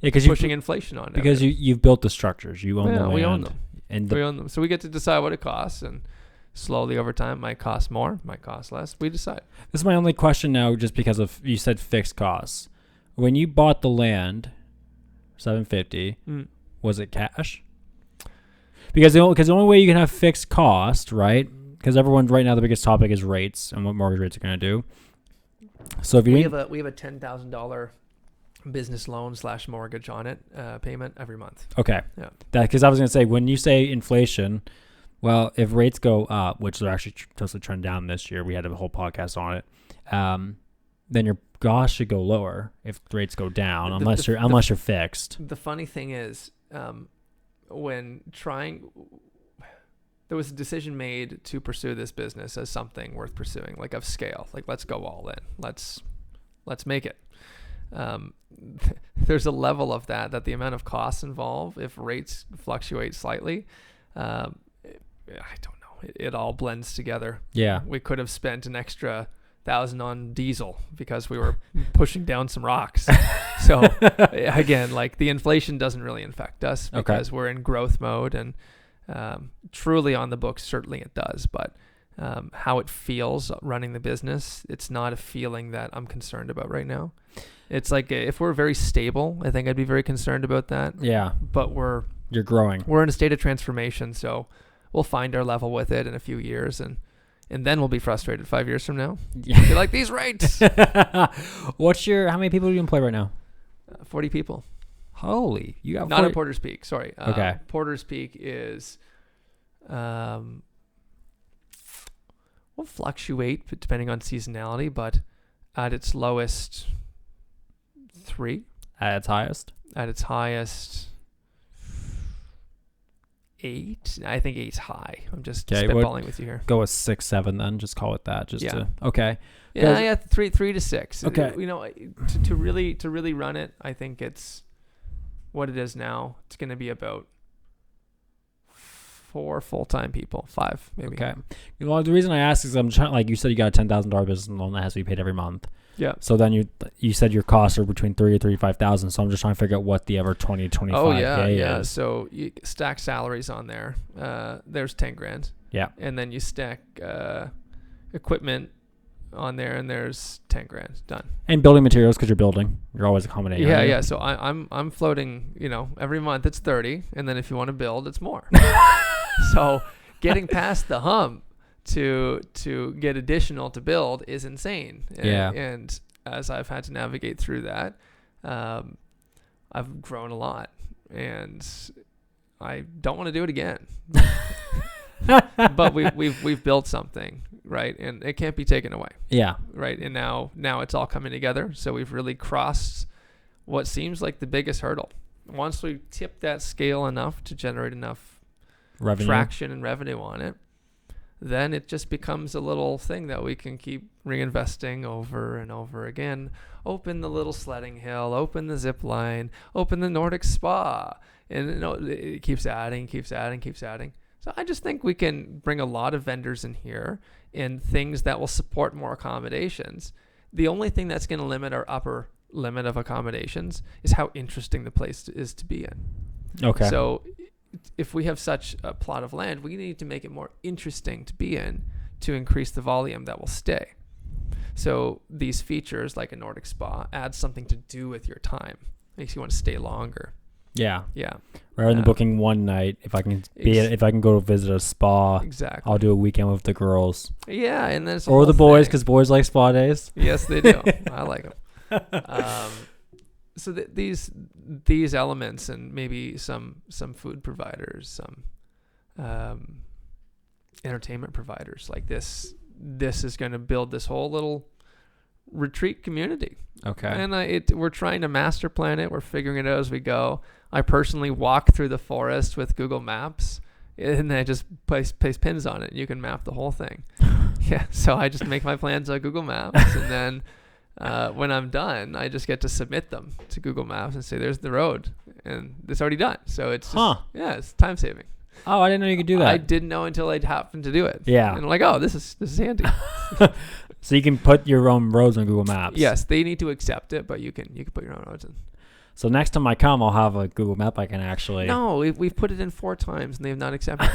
pushing inflation on it. Because you've built the structures. You own the land. We own them. And we own them. So we get to decide what it costs, and slowly over time, might cost more, might cost less. We decide. This is my only question now, just because of you said fixed costs. When you bought the land, $750, was it cash? Because the only way you can have fixed cost, right? Because everyone's right now, the biggest topic is rates and what mortgage rates are going to do. So if you we have a $10,000 business loan / mortgage on it payment every month. Okay. Yeah. Because I was going to say, when you say inflation, well, if rates go up, which they're actually totally trend down this year, we had a whole podcast on it. Then your cost should go lower if rates go down, unless you're fixed. The funny thing is, there was a decision made to pursue this business as something worth pursuing, like of scale. Like, let's go all in. Let's make it. There's a level of that the amount of costs involved, if rates fluctuate slightly, I don't know. It all blends together. Yeah. We could have spent an extra $1,000 on diesel because we were pushing down some rocks. So again, like, the inflation doesn't really affect us because we're in growth mode, and truly on the books, certainly it does. But how it feels running the business, it's not a feeling that I'm concerned about right now. It's like, if we're very stable, I think I'd be very concerned about that. Yeah. But you're growing. We're in a state of transformation, so we'll find our level with it in a few years, and then we'll be frustrated 5 years from now. Be like, these rates. How many people do you employ right now? 40 people. Holy, you got not 40? at Porter's Peak. Sorry. Okay. Porter's Peak is, will fluctuate depending on seasonality, but at its lowest, 3. At its highest? At its highest, 8. I think 8's high. I'm just spitballing with you here. Go with 6, 7 then. Just call it that. Okay. Yeah, 3 to 6. Okay. To really run it, I think it's what it is now. It's going to be about 4 full-time people, 5 maybe. Okay. Well, the reason I ask is I'm trying, like you said, you got a $10,000 business loan that has to be paid every month. Yeah. So then you said your costs are between 30 to 35,000. So I'm just trying to figure out what the ever 20 to 25 Oh yeah, yeah. is. So you stack salaries on there. There's 10 grand. Yeah. And then you stack equipment on there, and there's 10 grand. Done. And building materials, because you're building, you're always accommodating. Yeah, yeah. So I'm floating. Every month it's 30, and then if you want to build, it's more. So getting past the hump to get additional to build is insane. And as I've had to navigate through that, I've grown a lot, and I don't want to do it again. But we've built something, right? And it can't be taken away. Yeah. Right. And now it's all coming together. So we've really crossed what seems like the biggest hurdle. Once we tip that scale enough to generate enough traction and revenue on it, then it just becomes a little thing that we can keep reinvesting over and over again. Open the little sledding hill, open the zip line, open the Nordic spa. And it keeps adding. So I just think we can bring a lot of vendors in here and things that will support more accommodations. The only thing that's going to limit our upper limit of accommodations is how interesting the place is to be in. Okay. So if we have such a plot of land, we need to make it more interesting to be in to increase the volume that will stay. So these features like a Nordic spa add something to do with your time. Makes you want to stay longer. Yeah. Rather than booking one night, if I can go visit a spa, exactly, I'll do a weekend with the girls. Yeah, and then or the boys, because boys like spa days. Yes, they do. I like them. So these elements, and maybe some food providers, some entertainment providers like this is going to build this whole little retreat community. Okay. And we're trying to master plan it. We're figuring it out as we go. I personally walk through the forest with Google Maps, and then I just place pins on it. You can map the whole thing. Yeah. So I just make my plans on Google Maps, and then when I'm done, I just get to submit them to Google Maps and say, "There's the road," and it's already done. So it's just, it's time saving. Oh, I didn't know you could do that. I didn't know until I happened to do it. Yeah. And I'm like, oh, this is handy. So you can put your own roads on Google Maps. Yes, they need to accept it, but you can put your own roads in. So next time I come, I'll have a Google Map I can actually... No, we've put it in 4 times, and they've not accepted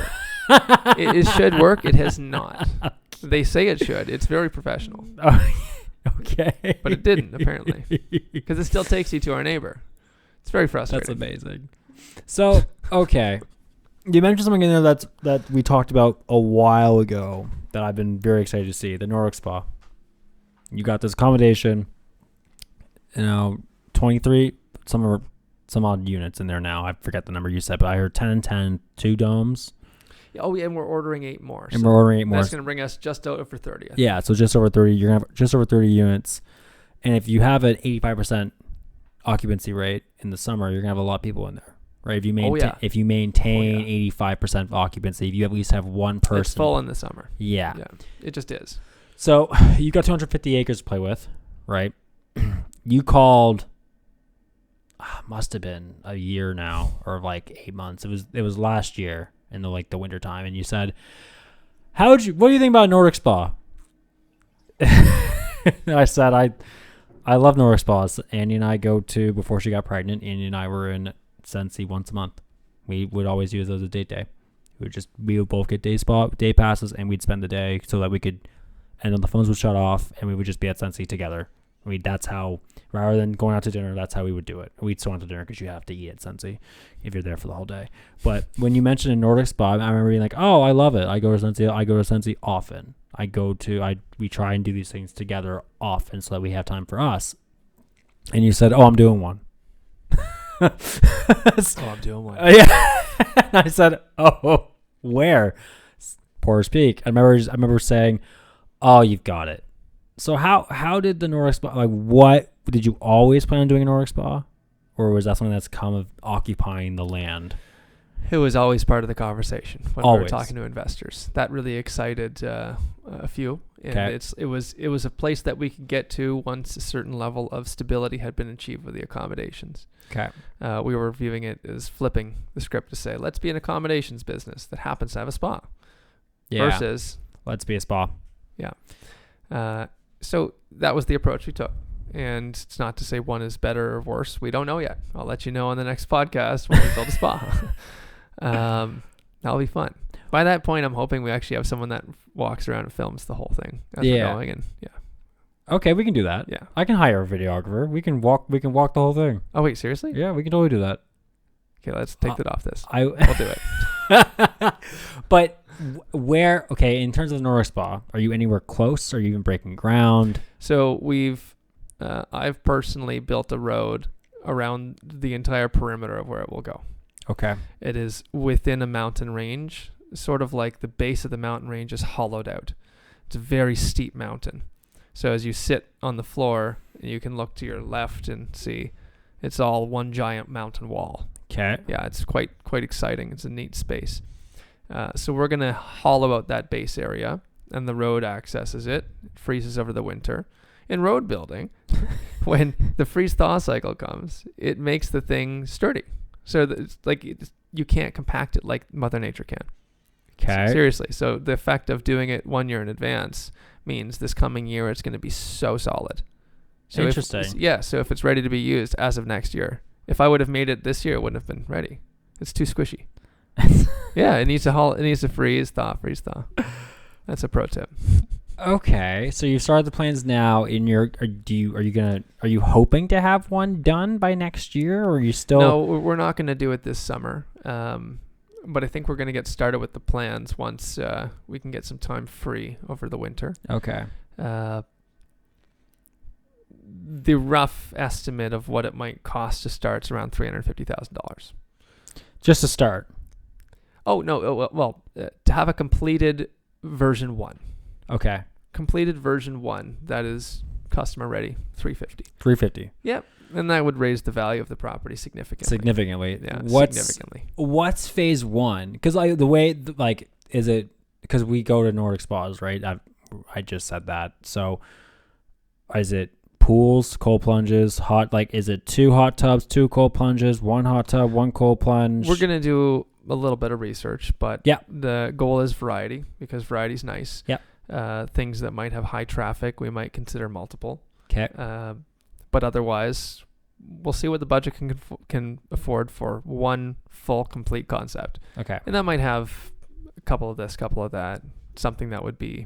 it. It should work. It has not. They say it should. It's very professional. Okay. But it didn't, apparently. Because it still takes you to our neighbor. It's very frustrating. That's amazing. So, okay. You mentioned something in there that we talked about a while ago that I've been very excited to see, the Nordic Spa. You got this accommodation, 23, some odd units in there now. I forget the number you said, but I heard 10 and 10, 2 domes. Oh, yeah, and we're ordering 8 more. And we're ordering 8 more. That's going to bring us just over 30. Yeah, so just over 30. You're going to have just over 30 units. And if you have an 85% occupancy rate in the summer, you're going to have a lot of people in there. Right, if you maintain 85% occupancy, if you at least have one person, it's full in the summer. Yeah, it just is. So you got 250 acres to play with, right? You called, must have been a year now, or like 8 months. It was last year in the winter time, and you said, what do you think about Nordic Spa? I said I love Nordic Spas. Andy and I go to, before she got pregnant, Andy and I were in Sensi once a month. We would always use those as a date day. We would both get day passes, and we'd spend the day so that we could, and then the phones would shut off, and we would just be at Sensi together. That's how, rather than going out to dinner, that's how we would do it. We'd still out to dinner because you have to eat at Sensi if you're there for the whole day. But when you mentioned a Nordic Spa, I remember being like, oh, I love it. I go to Sensi often. We try and do these things together often so that we have time for us. And you said, oh, I'm doing one. I'm doing one. Yeah. I said, oh, where? Porter's Peak. I remember saying, oh, you've got it. So how did the Nordic Spa, what, did you always plan on doing a Nordic Spa? Or was that something that's come of occupying the land? It was always part of the conversation when we were talking to investors. That really excited a few. And it was a place that we could get to once a certain level of stability had been achieved with the accommodations. Okay. We were viewing it as flipping the script to say, let's be an accommodations business that happens to have a spa. Yeah. Versus, let's be a spa. Yeah. So that was the approach we took. And it's not to say one is better or worse. We don't know yet. I'll let you know on the next podcast when we build a spa. That'll be fun. By that point, I'm hoping we actually have someone that walks around and films the whole thing as we're going. And Okay, we can do that. Yeah. I can hire a videographer. We can walk the whole thing. Oh wait, seriously? Yeah, we can totally do that. Okay, let's take that off this. We'll do it. But where? Okay, in terms of the Nordic Spa, are you anywhere close? Are you even breaking ground? So I've personally built a road around the entire perimeter of where it will go. Okay. It is within a mountain range, sort of like the base of the mountain range is hollowed out. It's a very steep mountain. So as you sit on the floor, you can look to your left and see it's all one giant mountain wall. Okay. Yeah, it's quite exciting. It's a neat space. So we're going to hollow out that base area, and the road accesses it. It freezes over the winter. In road building, when the freeze-thaw cycle comes, it makes the thing sturdy. So that it's like you can't compact it like Mother Nature can. Okay. Seriously. So the effect of doing it 1 year in advance means this coming year it's going to be so solid. So interesting. So if it's ready to be used as of next year, if I would have made it this year, it wouldn't have been ready. It's too squishy. Yeah, it needs to freeze thaw. That's a pro tip. Okay, so you started the plans now. Are you hoping to have one done by next year, or are you still? No, we're not going to do it this summer. But I think we're going to get started with the plans once we can get some time free over the winter. Okay. The rough estimate of what it might cost to start is around $350,000. Just to start. Oh no! Well, to have a completed version 1. Okay. Completed version 1 that is customer ready, $350. Yep, and that would raise the value of the property significantly. Yeah, significantly. What's phase 1? Because is it because we go to Nordic spas, right? I just said that. So, is it pools, cold plunges, hot? Like, is it 2 hot tubs, 2 cold plunges, 1 hot tub, 1 cold plunge? We're gonna do a little bit of research, but yeah, the goal is variety because variety's nice. Yeah. Things that might have high traffic, we might consider multiple. Okay. But otherwise, we'll see what the budget can afford for one full, complete concept. Okay. And that might have a couple of this, couple of that, something that would be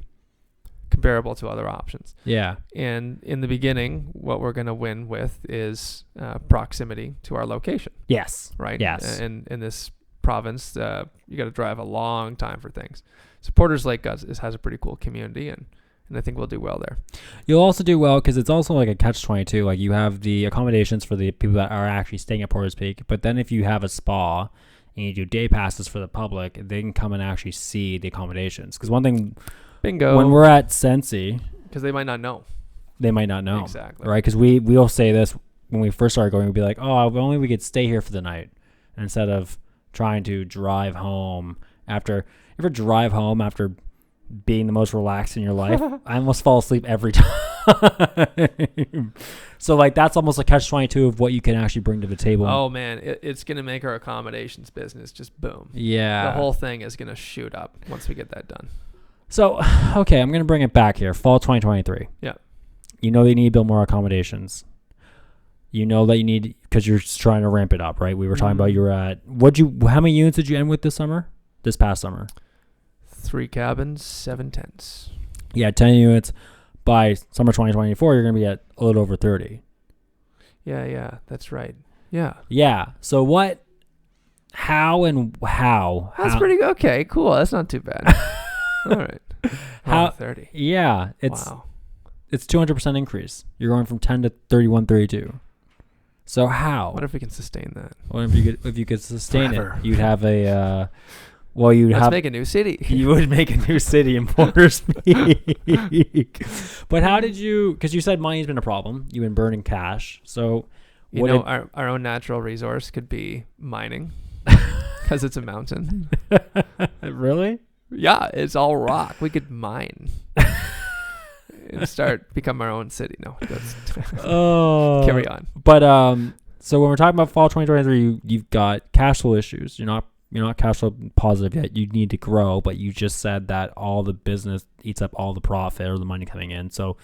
comparable to other options. Yeah. And in the beginning, what we're going to win with is proximity to our location. Yes. Right? Yes. In this province, you got to drive a long time for things. So Porter's Lake has a pretty cool community, and I think we'll do well there. You'll also do well because it's also like a catch-22. Like you have the accommodations for the people that are actually staying at Porter's Peak, but then if you have a spa and you do day passes for the public, they can come and actually see the accommodations. Because one thing, bingo, when we're at Sensi, because they might not know. Exactly. Right? Because we'll say this when we first started going, we'd be like, oh, if only we could stay here for the night instead of trying to drive home after. You ever drive home after being the most relaxed in your life? I almost fall asleep every time. So like that's almost a catch-22 of what you can actually bring to the table. Oh man, it's going to make our accommodations business just boom. Yeah. The whole thing is going to shoot up once we get that done. So, okay, I'm going to bring it back here. Fall 2023. Yeah. You know they need to build more accommodations. You know that you need, because you're just trying to ramp it up, right? We were talking about you were at, how many units did you end with this past summer? 3 cabins, 7 tents. Yeah, 10 units. By summer 2024, you're going to be at a little over 30. Yeah, that's right. Yeah. Yeah. So how? That's pretty good. Okay, cool. That's not too bad. All right. How? 30. Yeah. It's 200% increase. You're going from 10 to 31, 32. So how? What if we can sustain that? What if you could sustain Forever. it? You'd have a Let's make a new city. You would make a new city in Porter's Peak. But how did you, because you said money's been a problem. You've been burning cash. So our own natural resource could be mining because it's a mountain. Really? Yeah, it's all rock. We could mine and become our own city. No, carry on. But so when we're talking about fall 2023, you've got cash flow issues. You're not cash flow positive yet. You need to grow, but you just said that all the business eats up all the profit or the money coming in. So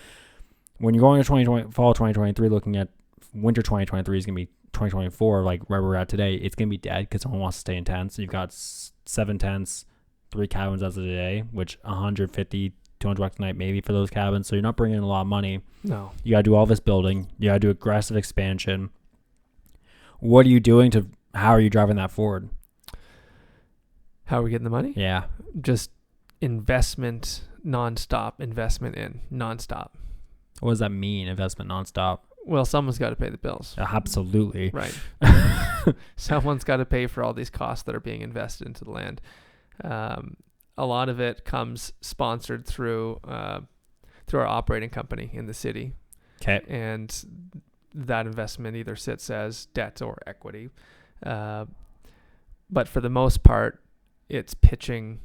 when you're going to fall 2023, looking at winter 2023 is going to be 2024, like where we're at today. It's going to be dead because no one wants to stay in tents. You've got 7 tents, 3 cabins as of today, which 150, 200 bucks a night maybe for those cabins. So you're not bringing in a lot of money. No. You got to do all this building. You got to do aggressive expansion. What are you doing how are you driving that forward? How are we getting the money? Yeah. Just investment nonstop, investment in nonstop. What does that mean, investment nonstop? Well, someone's got to pay the bills. Absolutely. Right. Someone's got to pay for all these costs that are being invested into the land. A lot of it comes sponsored through our operating company in the city. Okay. And that investment either sits as debt or equity. But for the most part, it's pitching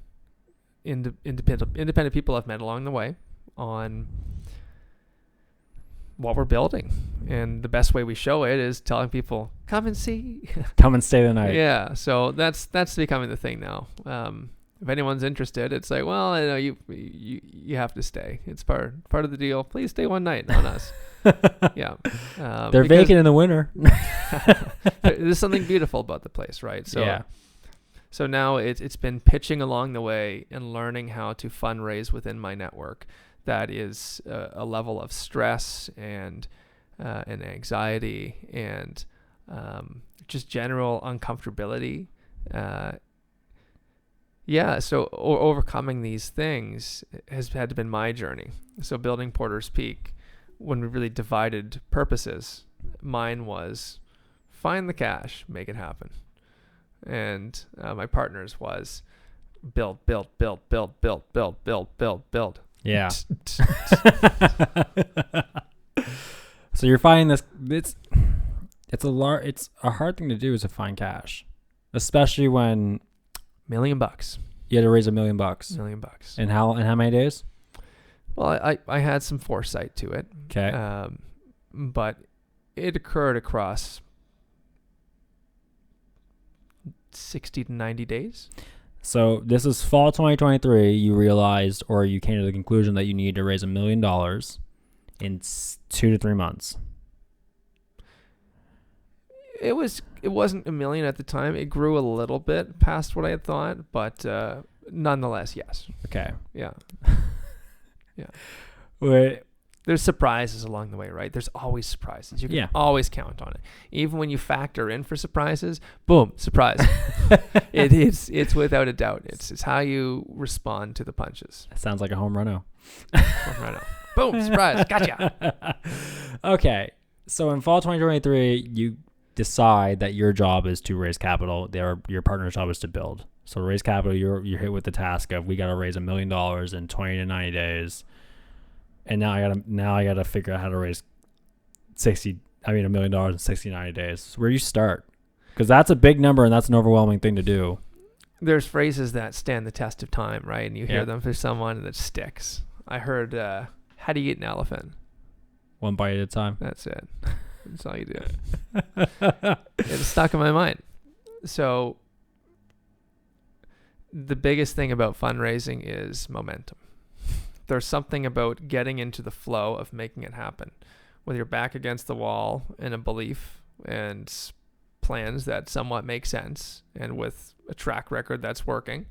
independent people I've met along the way on what we're building. And the best way we show it is telling people, come and see. Come and stay the night. Yeah. So that's becoming the thing now. If anyone's interested, it's like, well, I know you have to stay. It's part of the deal. Please stay one night on us. Yeah. They're vacant in the winter. There's something beautiful about the place, right? So, yeah. So now it's been pitching along the way and learning how to fundraise within my network. That is a level of stress and anxiety and just general uncomfortability. So overcoming these things has had to been my journey. So building Porter's Peak, when we really divided purposes, mine was find the cash, make it happen. And my partner's was build. Yeah. So you're finding this. It's a hard thing to do is to find cash, especially when $1 million. You had to raise $1 million. $1 million. In how many days? Well, I had some foresight to it. Okay. But it occurred across 60 to 90 days. So this is fall 2023. You realized, or you came to the conclusion that you need to raise $1 million in 2 to 3 months. It wasn't $1 million at the time. It grew a little bit past what I had thought, but nonetheless, yes. Okay. Yeah. Yeah. Wait. There's surprises along the way, right? There's always surprises. You can always count on it. Even when you factor in for surprises, boom, surprise. It's without a doubt. It's how you respond to the punches. Sounds like a home run-o. Home run-o. Boom, surprise, gotcha. Okay. So in fall 2023, you decide that your job is to raise capital. Your partner's job is to build. So to raise capital, you're hit with the task of we got to raise $1 million in 20 to 90 days. And now I gotta figure out how to raise $1 million in 60, 90 days. Where do you start? Because that's a big number and that's an overwhelming thing to do. There's phrases that stand the test of time, right? And you hear them for someone that sticks. I heard, how do you eat an elephant? One bite at a time. That's it. That's all you do. It's stuck in my mind. So the biggest thing about fundraising is momentum. There's something about getting into the flow of making it happen. With your back against the wall and a belief and plans that somewhat make sense and with a track record that's working,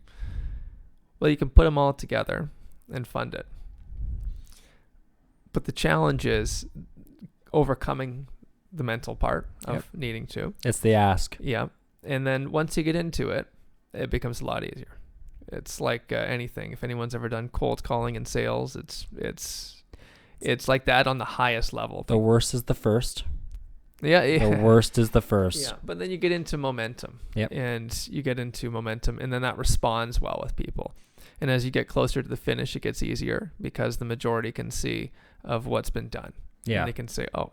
well, you can put them all together and fund it. But the challenge is overcoming the mental part of needing to. It's the ask. Yeah. And then once you get into it, it becomes a lot easier. It's like anything. If anyone's ever done cold calling in sales, it's like that on the highest level. The worst is the first. Yeah. The worst is the first. Yeah. But then you get into momentum. Yep. And you get into momentum, and then that responds well with people. And as you get closer to the finish, it gets easier because the majority can see of what's been done. Yeah. And they can say, oh,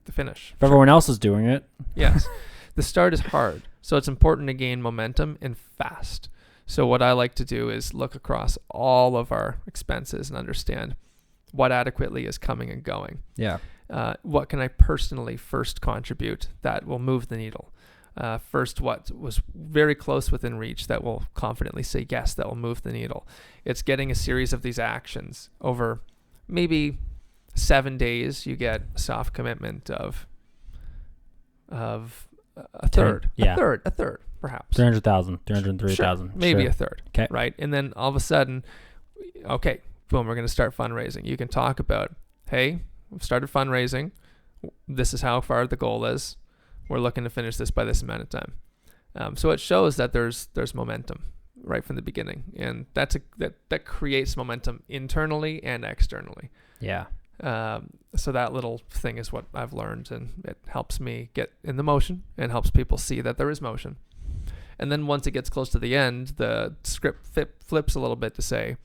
the finish. If everyone else is doing it. Yes. The start is hard. So it's important to gain momentum and fast. So what I like to do is look across all of our expenses and understand what adequately is coming and going. Yeah. What can I personally first contribute that will move the needle? First, what was very close within reach that will confidently say, yes, that will move the needle. It's getting a series of these actions over maybe 7 days, you get a soft commitment of a third, yeah. a third, perhaps 300,000, 303,000, maybe sure. a third. Okay. Right. And then all of a sudden, okay, boom, we're going to start fundraising. You can talk about, hey, we've started fundraising. This is how far the goal is. We're looking to finish this by this amount of time. So it shows that there's momentum right from the beginning, and that creates momentum internally and externally. Yeah. So that little thing is what I've learned, and it helps me get in the motion and helps people see that there is motion. And then once it gets close to the end, the script flips a little bit to say,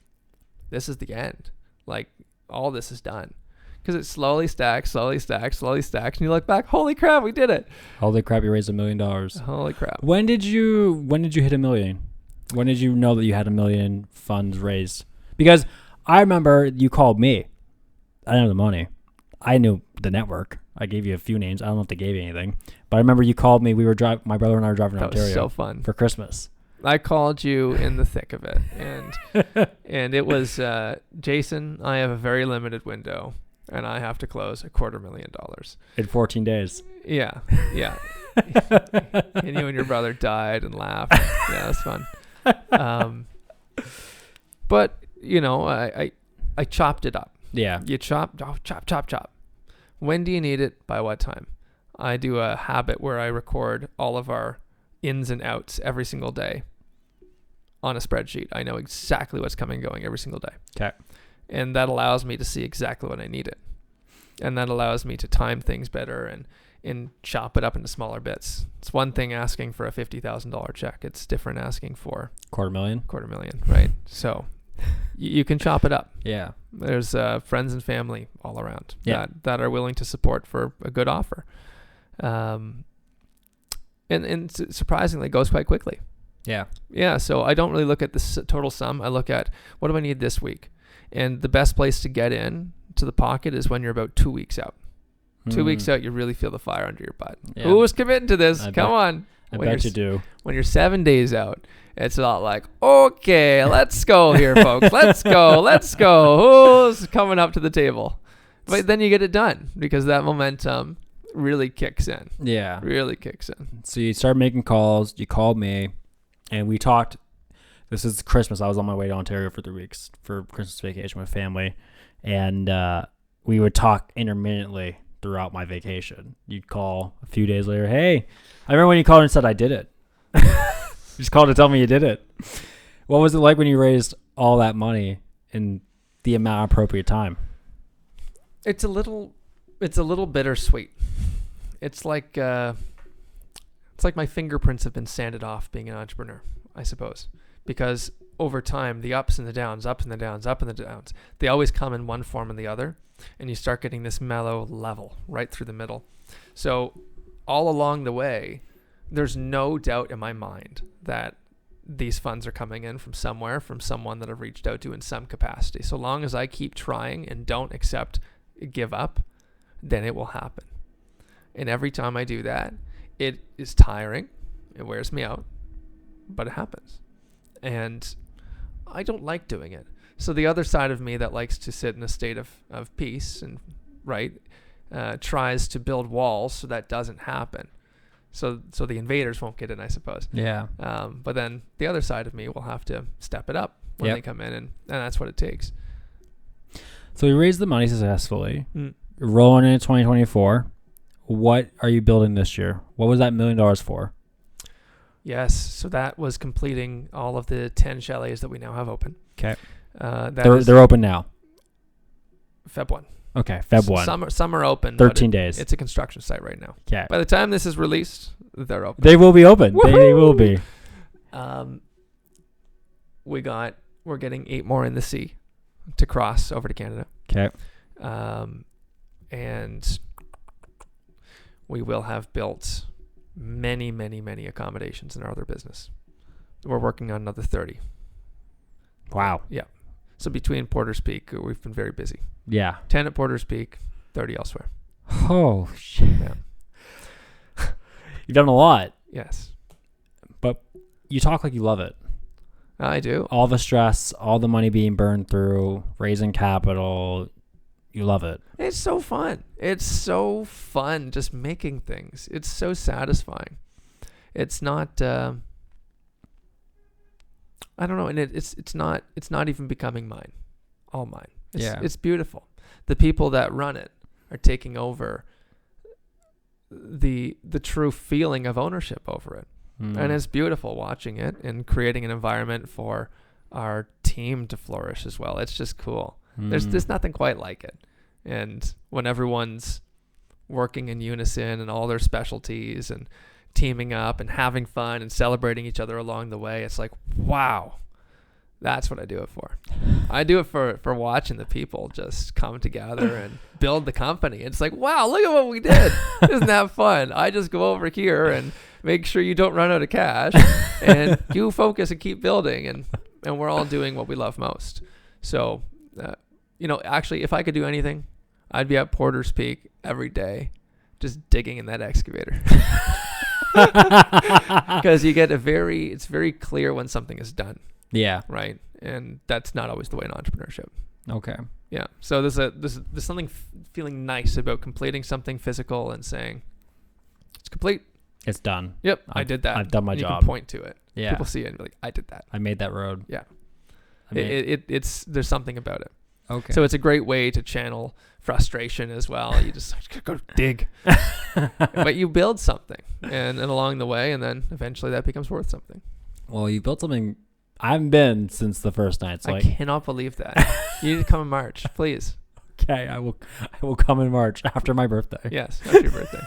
this is the end. Like, all this is done. Because it slowly stacks, and you look back, holy crap, we did it. Holy crap, you raised $1 million. Holy crap. When did you hit $1 million? When did you know that you had $1 million funds raised? Because I remember you called me. I didn't have the money. I knew the network. I gave you a few names. I don't know if they gave you anything. But I remember you called me. We were my brother and I were driving to Ontario. That was so fun. For Christmas. I called you in the thick of it. And it was, Jason, I have a very limited window, and I have to close $250,000 in 14 days. Yeah. And you and your brother died and laughed. Yeah, that's fun. But I chopped it up. Yeah. You chop. When do you need it? By what time? I do a habit where I record all of our ins and outs every single day on a spreadsheet. I know exactly what's coming and going every single day. Okay. And that allows me to see exactly when I need it. And that allows me to time things better and chop it up into smaller bits. It's one thing asking for a $50,000 check. It's different asking for $250,000, right? So you can chop it up. Yeah. There's friends and family all around that are willing to support for a good offer. And surprisingly, it goes quite quickly. Yeah. Yeah, so I don't really look at the total sum. I look at, what do I need this week? And the best place to get in to the pocket is when you're about 2 weeks out. 2 weeks out, you really feel the fire under your butt. Yeah. Who's committing to this? Come on. I bet you do. When you're 7 days out, it's not like, okay, let's go here, folks. Let's go. Who's coming up to the table? But then you get it done because that momentum really kicks in. Yeah. Really kicks in. So you started making calls. You called me, and we talked. This is Christmas. I was on my way to Ontario for 3 weeks for Christmas vacation with family, and we would talk intermittently throughout my vacation. You'd call a few days later. Hey, I remember when you called and said I did it. You just called to tell me you did it. What was it like when you raised all that money in the amount of appropriate time? It's a little bittersweet. It's like my fingerprints have been sanded off being an entrepreneur, I suppose, because over time the ups and the downs, they always come in one form or the other, and you start getting this mellow level right through the middle. So all along the way, there's no doubt in my mind that these funds are coming in from somewhere, from someone that I've reached out to in some capacity. So long as I keep trying and don't give up, then it will happen. And every time I do that, it is tiring. It wears me out, but it happens. And I don't like doing it. So the other side of me that likes to sit in a state of peace and tries to build walls so that doesn't happen. So the invaders won't get in, I suppose. Yeah. But then the other side of me will have to step it up when they come in, and that's what it takes. So you raised the money successfully. Rolling into 2024. What are you building this year? What was that $1 million for? Yes. So that was completing all of the 10 chalets that we now have open. Okay. They're open now. Feb 1. Okay, Feb 1. Some are open. 13 days. It's a construction site right now. Okay. By the time this is released, they're open. They will be open. They will be. We're getting 8 more in the sea to cross over to Canada. Okay. And we will have built many, many, many accommodations in our other business. We're working on another 30. Wow. Yeah. So between Porter's Peak, we've been very busy. Yeah. 10 at Porter's Peak, 30 elsewhere. Oh, shit. Yeah. You've done a lot. Yes. But you talk like you love it. I do. All the stress, all the money being burned through, raising capital, You love it. It's so fun. It's so fun just making things. It's so satisfying. It's not I don't know, and it's not even becoming mine. All mine. It's beautiful. The people that run it are taking over the true feeling of ownership over it. And it's beautiful watching it and creating an environment for our team to flourish as well. It's just cool. There's nothing quite like it. And when everyone's working in unison and all their specialties and teaming up and having fun and celebrating each other along the way, it's like, wow, that's what I do it for. I do it for watching the people just come together and build the company. It's like, wow, look at what we did. Isn't that fun? I just go over here and make sure you don't run out of cash and you focus and keep building, and we're all doing what we love most. So, actually, if I could do anything, I'd be at Porter's Peak every day just digging in that excavator. Because it's very clear when something is done. Yeah. Right. And that's not always the way in entrepreneurship. Okay. Yeah. So there's something feeling nice about completing something physical and saying, it's complete. It's done. Yep. I did that. I've done my and job. You can point to it. Yeah. People see it and be like, I did that. I made that road. Yeah. There's something about it. Okay. So it's a great way to channel frustration as well. You just go dig. But you build something and along the way, and then eventually that becomes worth something. Well, you built something. I haven't been since the first night. So I cannot believe that. You need to come in March, please. Okay, I will come in March after my birthday. Yes, after your birthday.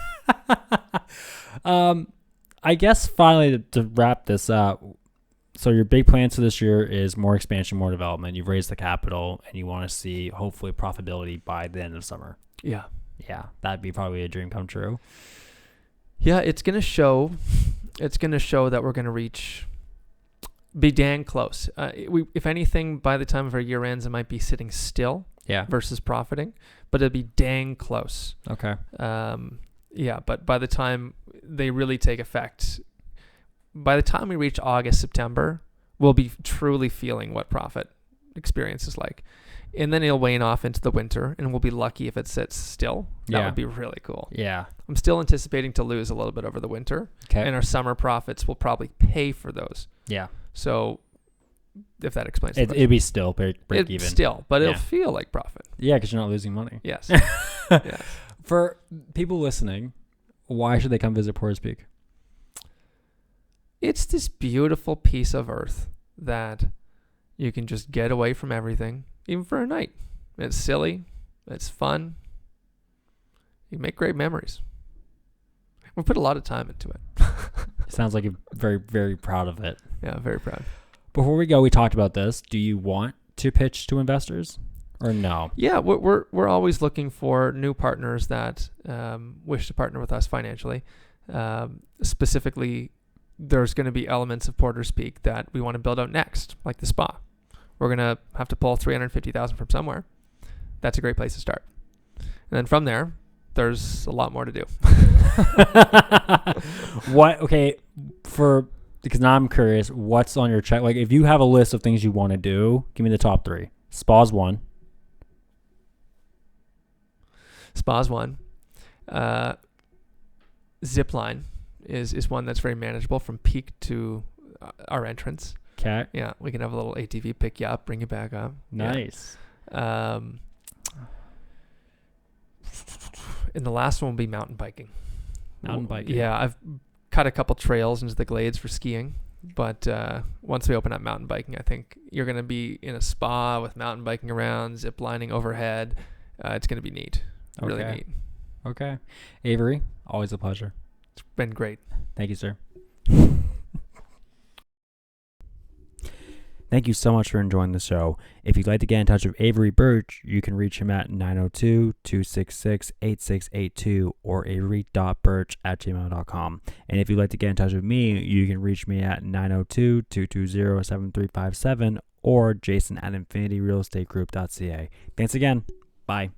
I guess finally to wrap this up, so your big plans for this year is more expansion, more development. You've raised the capital, and you want to see hopefully profitability by the end of summer. Yeah. Yeah, that'd be probably a dream come true. Yeah, it's gonna show that we're gonna be dang close. If anything, by the time of our year ends, it might be sitting still. Yeah. Versus profiting, but it'd be dang close. Okay. Yeah, but by the time they really take effect, by the time we reach August, September, we'll be truly feeling what profit experience is like. And then it'll wane off into the winter, and we'll be lucky if it sits still. That would be really cool. Yeah. I'm still anticipating to lose a little bit over the winter. Okay. And our summer profits will probably pay for those. Yeah. So if that explains it. It'd be still break even. Still, but it'll feel like profit. Yeah, because you're not losing money. Yes. Yes. For people listening, why should they come visit Porter's Peak? It's this beautiful piece of earth that you can just get away from everything, even for a night. It's silly. It's fun. You make great memories. We put a lot of time into it. It sounds like you're very, very proud of it. Yeah, very proud. Before we go, we talked about this. Do you want to pitch to investors or no? Yeah, we're always looking for new partners that wish to partner with us financially. Specifically, there's going to be elements of Porter's Peak that we want to build out next, like the spa. We're going to have to pull $350,000 from somewhere. That's a great place to start. And then from there, there's a lot more to do. Because now I'm curious, what's on your check? Like, if you have a list of things you want to do, give me the top 3. Spa's 1. Spa's 1. Zip line is one that's very manageable from peak to our entrance. Okay. Yeah, we can have a little ATV pick you up, bring you back up. Nice. Yeah. And the last one will be mountain biking. Mountain biking. Yeah, I've cut a couple trails into the glades for skiing, but once we open up mountain biking, I think you're going to be in a spa with mountain biking around, zip lining overhead. It's going to be neat. Really neat. Okay. Avery, always a pleasure. It's been great. Thank you, sir. Thank you so much for enjoying the show. If you'd like to get in touch with Avery Birch, you can reach him at 902-266-8682 or avery.birch@gmail.com. And if you'd like to get in touch with me, you can reach me at 902-220-7357 or jason@infinityrealestategroup.ca. Thanks again. Bye.